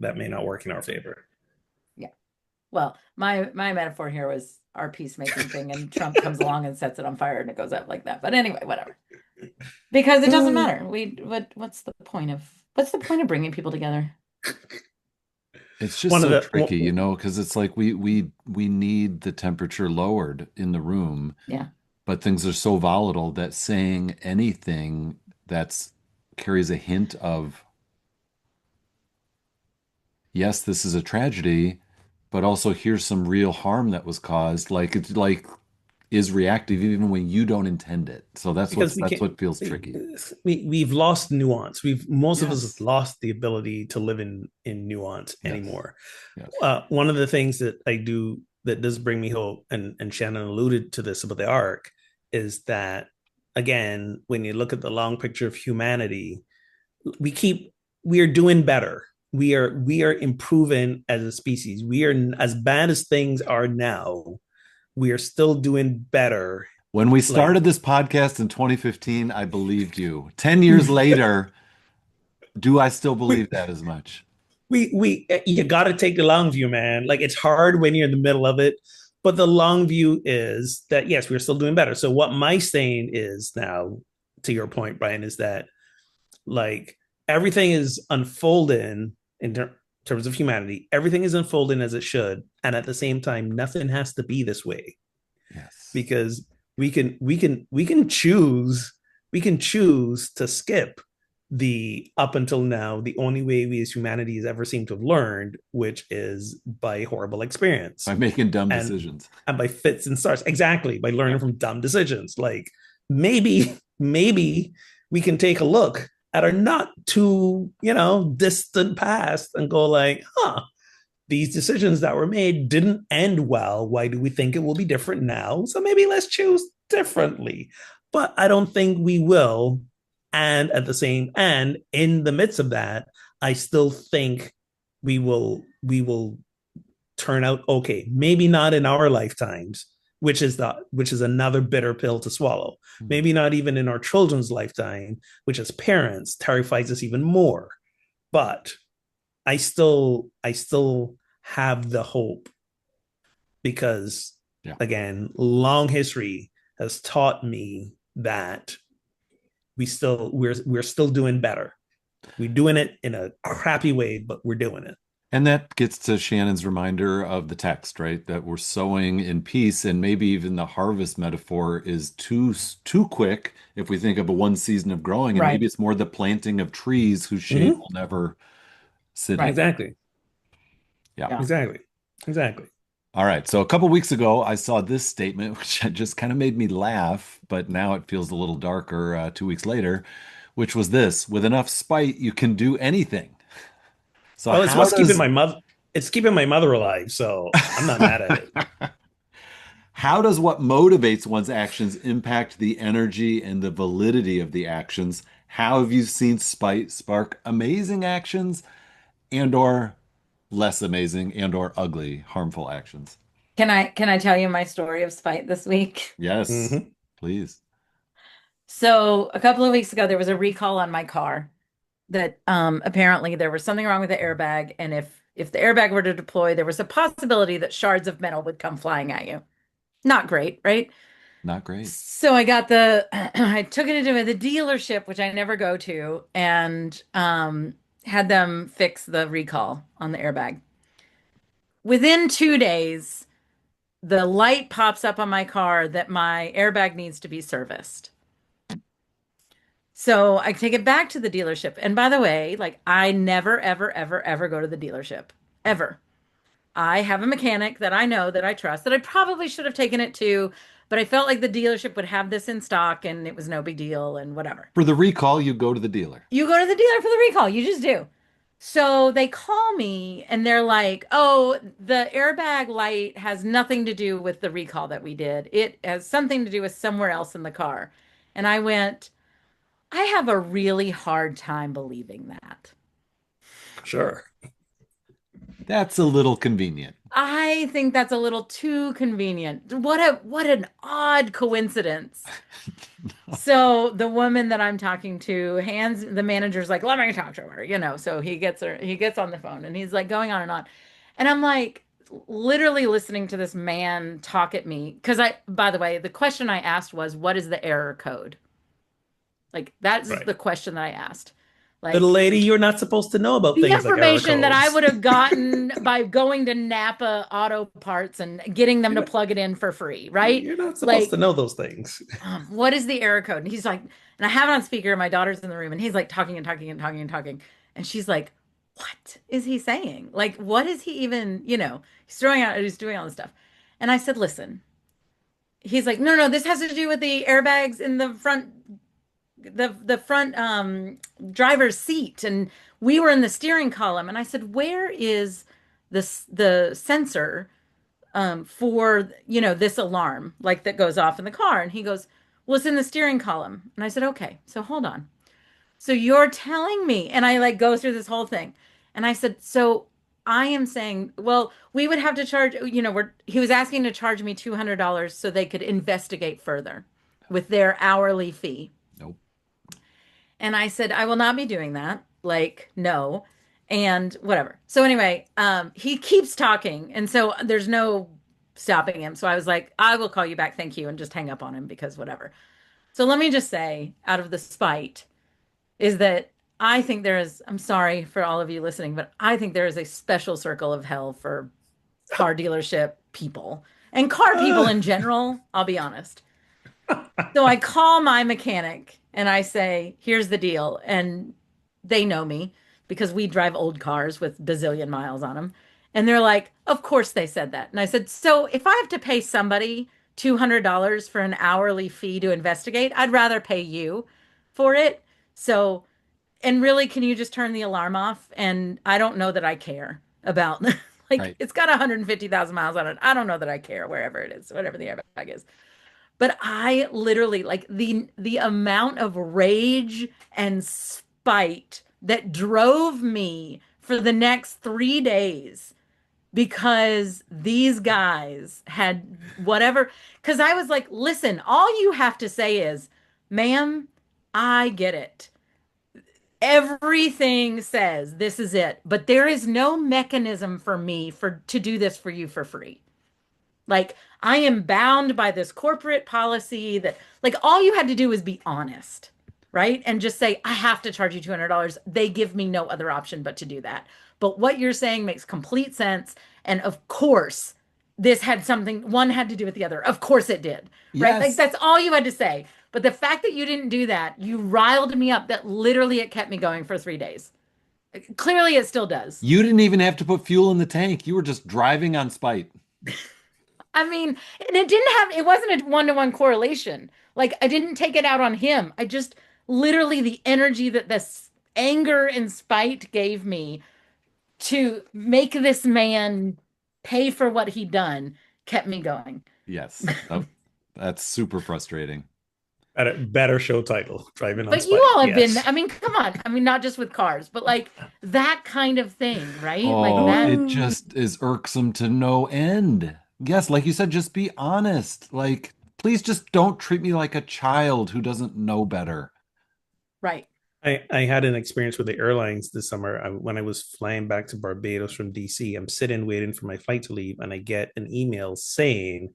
that may not work in our favor. Yeah. Well, my metaphor here was our peacemaking thing, and Trump comes along and sets it on fire, and it goes up like that. But anyway, whatever. Because it doesn't matter. What's the point of bringing people together? It's just One of so the tricky, you know, because it's like we need the temperature lowered in the room, Yeah. but things are so volatile that saying anything that's carries a hint of, yes, this is a tragedy, but also here's some real harm that was caused. Like it's like is reactive even when you don't intend it. So because we that's can't what feels tricky. we've lost nuance. We've most of us have Yes. lost the ability to live in nuance Yes. anymore. Yes. One of the things that I do that does bring me hope, and Shannon alluded to this about the arc, is that again, when you look at the long picture of humanity, we keep we are doing better. We are improving as a species. We are, as bad as things are now, we are still doing better. When we Like started this podcast in 2015, I believed you. 10 years later, do I still we believe that as much? we you got to take the long view, man. Like it's hard when you're in the middle of it, but the long view is that yes, we're still doing better. So what my saying is now, to your point, Brian, is that like everything is unfolding terms of humanity. Everything is unfolding as it should, and at the same time, nothing has to be this way Yes. because we can choose to skip the up until now the only way we as humanity has ever seemed to have learned, which is by horrible By experience making dumb and decisions. and by fits and starts, exactly, by learning from dumb decisions. Like maybe we can take a look at our not too distant past and go like, these decisions that were made didn't end well. Why do we think it will be different now? So maybe let's choose differently. But I don't think we will. And in the midst of that, I still think we will turn out okay. Maybe not in our lifetimes, which is another bitter pill to swallow. Hmm. Maybe not even in our children's lifetime, which as parents terrifies us even more. But I still have the hope because Yeah. again, long history has taught me that we're still doing better. We're doing it in a crappy way, but we're doing it. And that gets to Shannon's reminder of the text, right? That we're sowing in peace, and maybe even the harvest metaphor is too quick if we think of a one season of growing, and maybe Right. it's more the planting of trees whose shade Mm-hmm. will never sit in. Right. Exactly. Yeah. Yeah. Exactly. Exactly. All right. So a couple weeks ago, I saw this statement, which just kind of made me laugh, but now it feels a little darker 2 weeks later, which was this: with enough spite, you can do anything. So Well, it's how what's keeping does my mother. It's keeping my mother alive, so I'm not mad at it. how does what motivates one's actions impact the energy and the validity of the actions? How have you seen spite spark amazing actions and or less amazing and or ugly, harmful actions? Can I tell you my story of spite this week? Yes, Mm-hmm. please. So a couple of weeks ago, there was a recall on my car that apparently there was something wrong with the airbag, and if the airbag were to deploy, there was a possibility that shards of metal would come flying at you. Not great, right? Not great. So I got the I took it into the dealership, which I never go to, and had them fix the recall on the airbag. Within 2 days, the light pops up on my car that my airbag needs to be serviced. So I take it back to the dealership. And by the way, like I never, ever, ever, ever go to the dealership. Ever. I have a mechanic that I know that I trust that I probably should have taken it to, but I felt like the dealership would have this in stock and it was no big deal and whatever. For the recall, you go to the dealer. You go to the dealer for the recall. You just do. So they call me and they're like, oh, the airbag light has nothing to do with the recall that we did. It has something to do with somewhere else in the car. And I went, I have a really hard time believing that. Sure. That's a little convenient. I think that's a little too convenient. What an odd coincidence. So the woman that I'm talking to hands the manager's like, let me talk to her, So he gets on the phone and he's like going on and on. And I'm like literally listening to this man talk at me. Because by the way, the question I asked was, what is the error code? Like that's Right. the question that I asked. Little Like lady, you're not supposed to know about the things like error information that I codes. would have gotten by going to Napa Auto Parts and getting them You're to not, plug it in for free, right? you're not supposed to Like, know those things. what is the error code? And he's like, and I have it on speaker, and my daughter's in the room, and he's like talking and talking and talking and talking. And she's like, what is he saying? Like, what is he even, he's throwing out, he's doing all this stuff. And I said, listen, he's like, no, no, this has to do with the airbags in the front driver's seat, and we were in the steering column. And I said, where is the sensor for this alarm like that goes off in the car? And he goes, well, it's in the steering column. And I said, okay, so hold on. So you're telling me, and I like go through this whole thing. And I said, so I am saying, well, we would have to charge, he was asking to charge me $200 so they could investigate further with their hourly fee. Nope. And I said, I will not be doing that. Like, no. And whatever. So anyway, he keeps talking. And so there's no stopping him. So I was like, I will call you back. Thank you. And just hang up on him because whatever. So let me just say, out of the spite, is that I think I'm sorry for all of you listening, but I think there is a special circle of hell for car dealership people and car people in general. I'll be honest. So I call my mechanic and I say, here's the deal. And they know me because we drive old cars with bazillion miles on them. And they're like, of course they said that. And I said, so if I have to pay somebody $200 for an hourly fee to investigate, I'd rather pay you for it. So, and really, can you just turn the alarm off? And I don't know that I care about, like, Right. it's got 150,000 miles on it. I don't know that I care wherever it is, whatever the airbag is. But I literally like the amount of rage and spite that drove me for the next 3 days because these guys had whatever. Because I was like, listen, all you have to say is, ma'am, I get it. Everything says this is it, but there is no mechanism for me to do this for you for free. Like, I am bound by this corporate policy that, like, all you had to do was be honest, right? And just say, I have to charge you $200. They give me no other option but to do that. But what you're saying makes complete sense. And of course, one had to do with the other. Of course it did, right? Like, Yes. that's all you had to say. But the fact that you didn't do that, you riled me up that literally it kept me going for 3 days. Clearly, it still does. You didn't even have to put fuel in the tank. You were just driving on spite. I mean, and it wasn't a one-to-one correlation. Like, I didn't take it out on him. I just literally the energy that this anger and spite gave me to make this man pay for what he'd done kept me going. Yes. Oh, that's super frustrating. Better show title, Driving on But you Spike. all have been, Yes. I mean, come on. I mean, not just with cars, but like that kind of thing, right? Like Oh, that. it just is irksome to no end. Yes, like you said, just be honest. Like, please just don't treat me like a child who doesn't know better. Right. I had an experience with the airlines this summer. When I was flying back to Barbados from DC, I'm sitting waiting for my flight to leave, and I get an email saying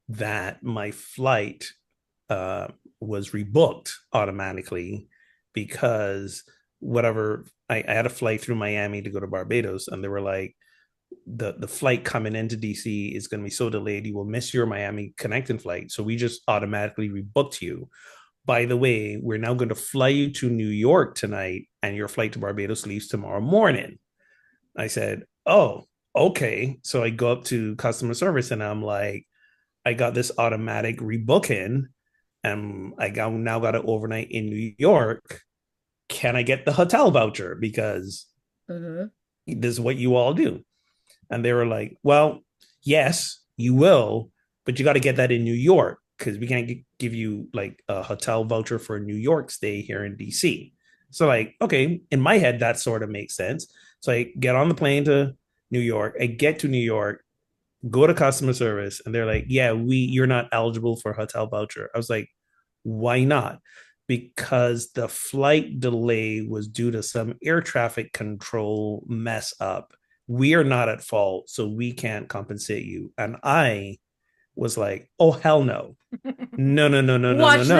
that my flight uh, was rebooked automatically because whatever I had a flight through Miami to go to Barbados, and they were like, the flight coming into DC is going to be so delayed, you will miss your Miami connecting flight. So we just automatically rebooked you. By the way, we're now going to fly you to New York tonight, and your flight to Barbados leaves tomorrow morning. I said, oh, okay. So I go up to customer service and I'm like, I got this automatic rebooking, and now got an overnight in New York. Can I get the hotel voucher? Because Mhm. this is what you all do. And they were like, well, yes, you will, but you got to get that in New York because we can't give you like a hotel voucher for a New York stay here in DC. So, like, okay, in my head, that sort of makes sense. So I get on the plane to New York. I get to New York, go to customer service, and they're like, yeah, you're not eligible for a hotel voucher. I was like, why not? Because the flight delay was due to some air traffic control mess up. We are not at fault, so we can't compensate you. And I was like, oh, hell no. No, no, no, no, no, no, Watch no.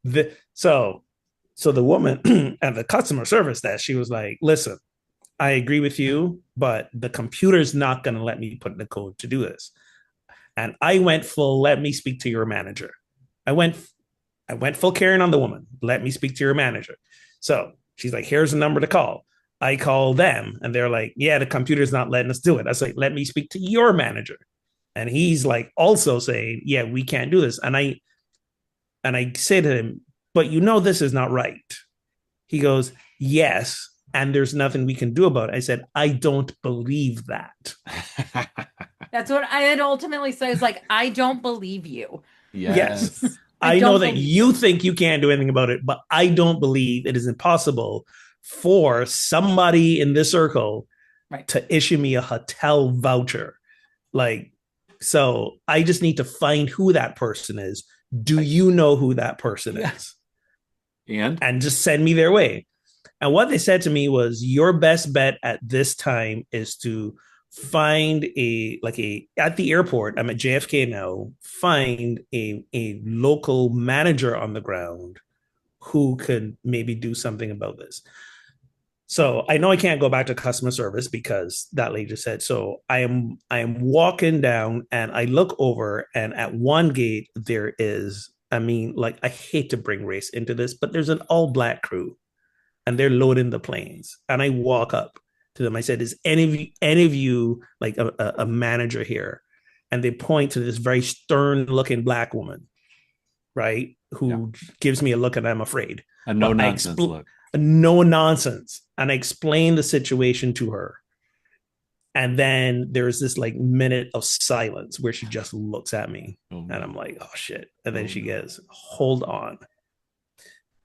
this. So So the woman at the customer service desk, she was like, listen, I agree with you, but the computer's not going to let me put in the code to do this. And I went full, let me speak to your manager. I went I went full Karen on the woman. Let me speak to your manager. So she's like, here's a number to call. I call them and they're like, yeah, the computer's not letting us do it. I was like, let me speak to your manager. And he's like also saying, yeah, we can't do this. And I say to him, but you know this is not right. He goes, yes, and there's nothing we can do about it. I said, I don't believe that. That's what I had ultimately said. Is like, I don't believe you. Yes. Yes. I know that believe you think you can't do anything about it, but I don't believe it is impossible for somebody in this circle Right. to issue me a hotel voucher. Like, so I just need to find who that person is. Do you know who that person Yeah. is? And just send me their way. And what they said to me was, your best bet at this time is to find at the airport. I'm at JFK now. Find a local manager on the ground who could maybe do something about this. So I know I can't go back to customer service because that lady just said so. I am walking down and I look over and at one gate there is, I mean, like, I hate to bring race into this, but there's an all black crew and they're loading the planes. And I walk up to them. I said, is any of you like a manager here? And they point to this very stern looking black woman, right? Who gives me a look and I'm afraid. a no nonsense look. No nonsense. And I explained the situation to her. And then there's this like minute of silence where she just looks at me. Oh, and no. I'm like, oh shit. And then she gets, hold on.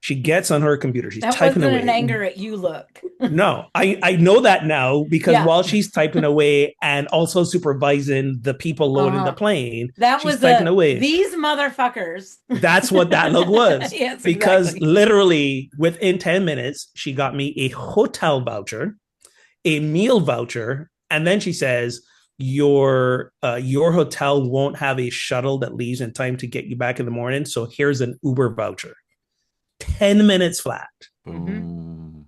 She gets on her computer. She's That typing wasn't away. an anger at you look. No, I know that now because Yeah. while she's typing away and also supervising the people loading the plane, That she's was typing away. these motherfuckers. That's what that look was. Yes, because exactly. literally within 10 minutes, she got me a hotel voucher, a meal voucher, and then she says, your hotel won't have a shuttle that leaves in time to get you back in the morning. So here's an Uber voucher. 10 minutes flat. Boom.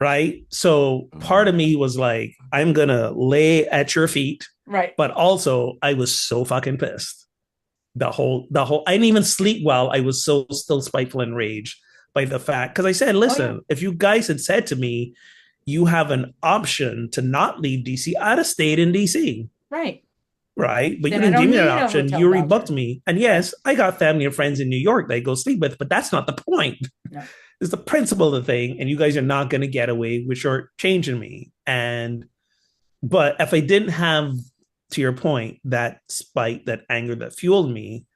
Right. So part of me was like, I'm going to lay at your feet. Right. But also, I was so fucking pissed. The whole, I didn't even sleep well. I was so still spiteful and rage by the fact, because I said, listen, if you guys had said to me, you have an option to not leave DC, I'd have stayed in DC. Right. Right. But Then you I didn't don't give me that need a option. hotel You voucher. rebooked me. And yes, I got family and friends in New York that I go sleep with, but that's not the point. No. It's the principle of the thing. And you guys are not going to get away with shortchanging me. But if I didn't have, to your point, that spite, that anger that fueled me,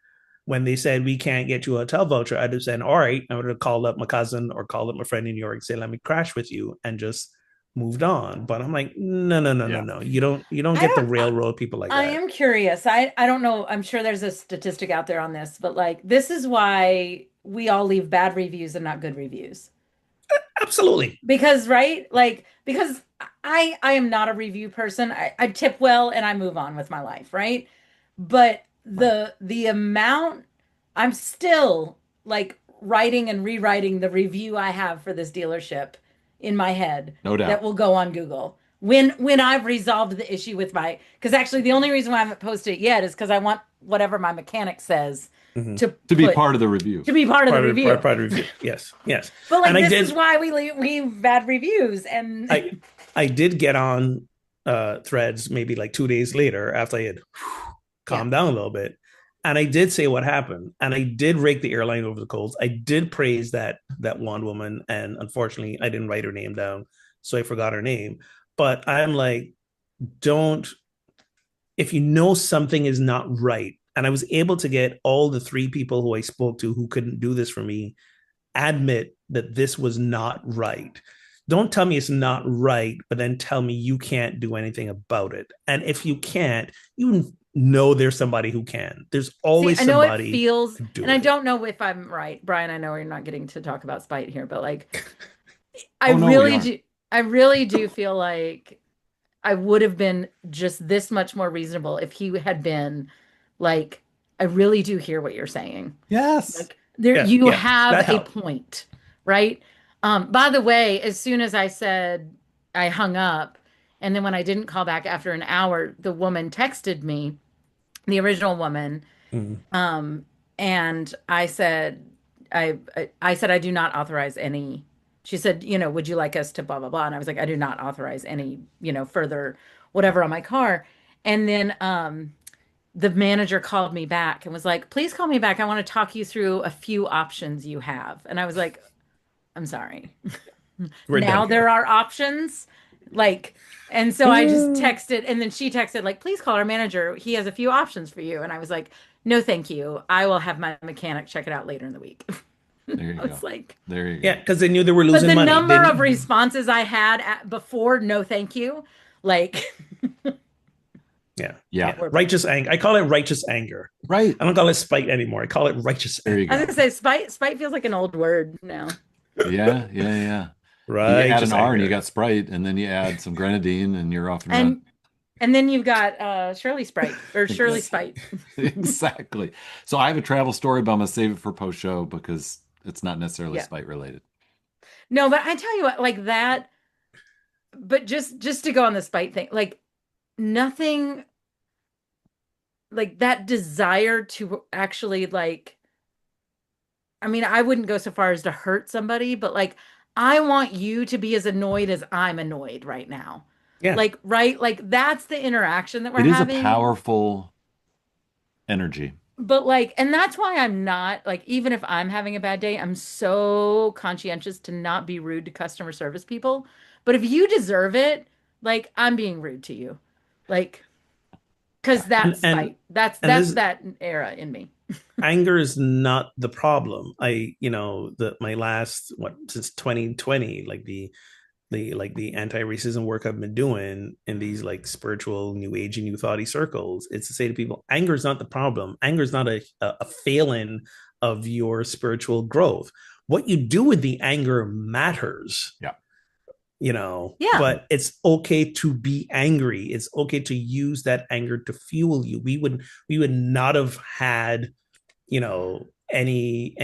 when they said we can't get you a hotel voucher, I'd have said, all right, I would have called up my cousin or called up my friend in New York and say, let me crash with you, and just moved on. But I'm like, no. You don't get to railroad people like that. I am curious. I don't know. I'm sure there's a statistic out there on this, but like, this is why we all leave bad reviews and not good reviews. Absolutely. Because, right? Like, because I am not a review person. I tip well and I move on with my life, right? But the amount, I'm still like writing and rewriting the review I have for this dealership in my head. No doubt. That will go on Google when I've resolved the issue with my, because actually the only reason why I haven't posted it yet is because I want whatever my mechanic says to be part of the review. To be part of the review. Part of the review. Yes. But like, this is why we leave bad reviews. And I did get on Threads maybe like 2 days later after I had calmed down a little bit. And I did say what happened. And I did rake the airline over the coals. I did praise that one woman. And unfortunately, I didn't write her name down. So I forgot her name. But I'm like, if you know something is not right, and I was able to get all the 3 people who I spoke to who couldn't do this for me admit that this was not right. Don't tell me it's not right, but then tell me you can't do anything about it. And if you can't, you know there's somebody who can. There's always somebody. I know it feels, and I don't know if I'm right, Brian. I know we're not getting to talk about spite here, but like, I really do feel like I would have been just this much more reasonable if he had been like, I really do hear what you're saying. Yes. Like, you have a point, right? By the way, as soon as I said I hung up, and then when I didn't call back after an hour, the woman texted me, the original woman, Mm. um, and I said, I said I do not authorize any. She said, would you like us to blah blah blah? And I was like, I do not authorize any, further whatever on my car. And then the manager called me back and was like, please call me back. I want to talk you through a few options you have. And I was like, I'm sorry. We're done Now there here. are options. Like, and so I just texted, and then she texted, like, please call our manager. He has a few options for you. And I was like, no, thank you. I will have my mechanic check it out later in the week. There you I was go. like, There you Yeah, go. because they knew they were but losing the money. number They, of responses I had before, no, thank you, like, yeah, Yeah. yeah. were bad. Righteous anger. I call it righteous anger. Right. I don't call it spite anymore. I call it righteous There you I was anger. go. gonna say spite feels like an old word now. Yeah. Yeah. Yeah. You add an Righteous R and you anger. got Sprite, and then you add some grenadine, and you're off and running. And and then you've got Shirley Sprite or Shirley Ex- Spite. Exactly. So I have a travel story, but I'm gonna save it for post show because it's not necessarily Yeah. spite related. No, but I tell you what, like that, but just to go on the spite thing, like nothing like that desire to actually like I mean, I wouldn't go so far as to hurt somebody, but like I want you to be as annoyed as I'm annoyed right now. Yeah. Like, right? Like that's the interaction that we're It is a having. powerful energy. But like, and that's why I'm not like, even if I'm having a bad day, I'm so conscientious to not be rude to customer service people. But if you deserve it, like I'm being rude to you. Like, because And that's and spite. That's and that's this that era in me. anger is not the problem. The my last what since 2020, like the anti-racism work I've been doing in these like spiritual new age and new thoughty circles, it's to say to people, anger is not the problem. Anger is not a failing of your spiritual growth. What you do with the anger matters, Yeah. Yeah. but it's okay to be angry. It's okay to use that anger to fuel you. We would not have had any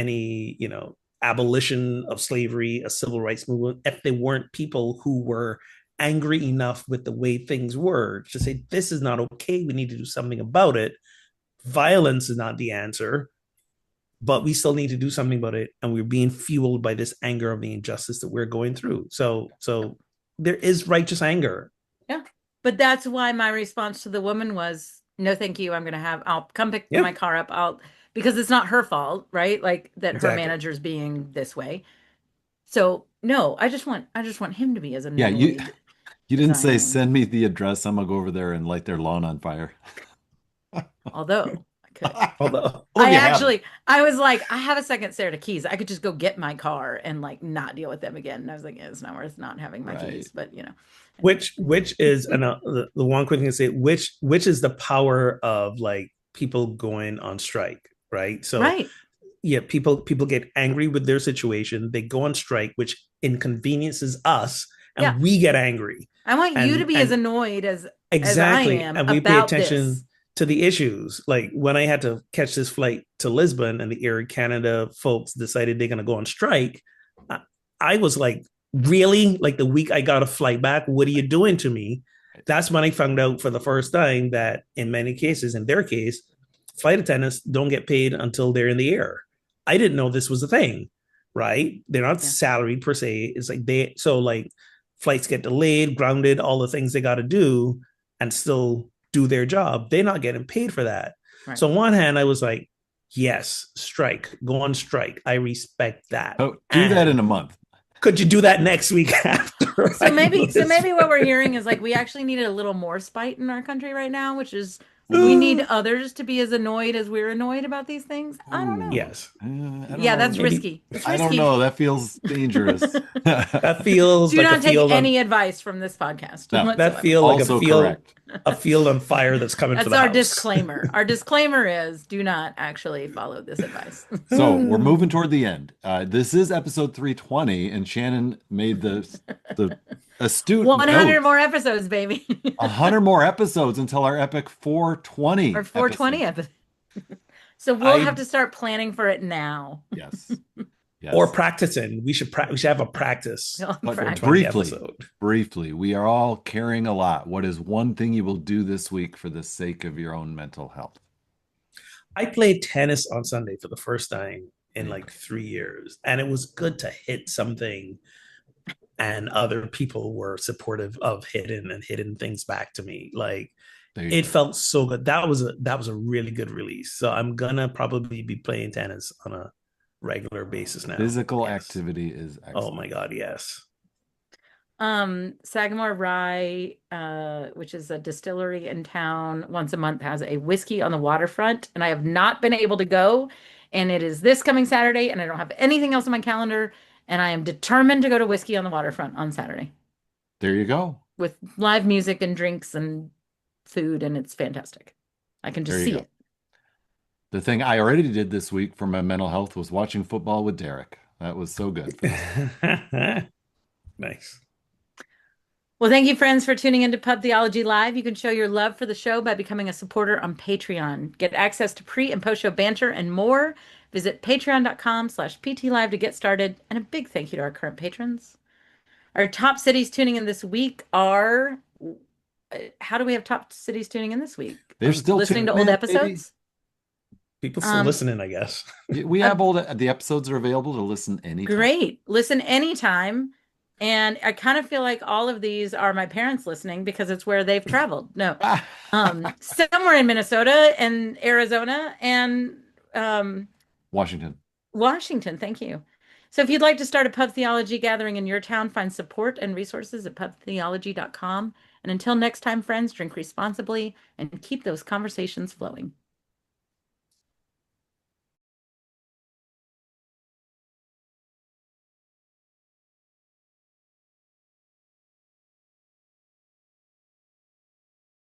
abolition of slavery, a civil rights movement, if they weren't people who were angry enough with the way things were to say this is not okay, we need to do something about it. Violence is not the answer, but we still need to do something about it, and we're being fueled by this anger of the injustice that we're going through. So there is righteous anger. Yeah. But that's why my response to the woman was, no, thank you. I'll come pick Yeah, my car up. Because it's not her fault, right? Like that her exactly. manager's being this way. So no, I just want him to be as Yeah, you annoyed you as didn't I say am. send me the address. I'm gonna go over there and light their lawn on fire. Although I could. Although, I you have. actually, I was like, I have a second set of keys. I could just go get my car and like not deal with them again. And I was like, yeah, it's not worth not having my Right. keys. But anyway. Which is and the one quick thing to say, which is the power of like people going on strike, right? So Right. yeah, people get angry with their situation, they go on strike, which inconveniences us, Yeah. and we get angry. I want you to be as And annoyed as I exactly, am and we pay about this. attention to the issues. Like when I had to catch this flight to Lisbon and the Air Canada folks decided they're going to go on strike, I, I was like, really? Like the week I got a flight back, what are you doing to me? That's when I found out for the first time that in many cases, in their case, flight attendants don't get paid until they're in the air. I didn't know this was a thing, right? They're not Yeah. salaried per se. It's like so like flights get delayed, grounded, all the things they got to do and still do their job. They're not getting paid for that. Right. So on one hand, I was like, yes, strike, go on strike. I respect that. Oh, do that in And a month. could you do that next week after? So maybe what we're hearing is like we actually needed a little more spite in our country right now, which is we need others to be as annoyed as we're annoyed about these things. I don't know. Ooh. Yes. I don't Yeah, know. that's Maybe risky. It's I don't risky. know. That feels dangerous. that feels Do like a not take field on any advice from this podcast No, that whatsoever. feel like also correct. a field on fire that's coming for That's the our house. disclaimer. Our disclaimer is do not actually follow this advice. So we're moving toward the end. This is episode 320, and Shannon made the astute 100 note. more episodes, baby. 100 more episodes until our epic Or 420 420 episode. episodes. So we'll have I to start planning for it now. Yes. or Yes. practicing. We should have a practice We'll But 420 practice. briefly, episode. briefly, we are all carrying a lot. What is one thing you will do this week for the sake of your own mental health? I played tennis on Sunday for the first time in There you like go. 3 years, and it was good to hit something. And other people were supportive of hitting things back to me. Like There you it go. felt so good. That was a really good release. So I'm gonna probably be playing tennis on a regular basis now. Physical Yes. activity is Oh my excellent. God, yes. Sagamore Rye, which is a distillery in town, once a month has a whiskey on the waterfront, and I have not been able to go. And it is this coming Saturday, and I don't have anything else on my calendar, and I am determined to go to Whiskey on the Waterfront on Saturday There you go. with live music and drinks and food, and it's fantastic. I can There just you see go. it. The thing I already did this week for my mental health was watching football with Derek. That was so good for this week. Nice. Well, thank you, friends, for tuning into Pub Theology Live. You can show your love for the show by becoming a supporter on Patreon. Get access to pre and post show banter and more. Visit patreon.com/PTLive to get started. And a big thank you to our current patrons. Our top cities tuning in this week are, how do we have top cities tuning in this week? They're still Listening to tuning old in, maybe. episodes? People still Um, listening, I guess. We uh, have all the episodes are available to listen anytime. Great. Listen anytime. And I kind of feel like all of these are my parents listening because it's where they've traveled. No, somewhere in Minnesota and Arizona and Washington. Washington. Thank you. So if you'd like to start a pub theology gathering in your town, find support and resources at pubtheology.com. And until next time, friends, drink responsibly and keep those conversations flowing.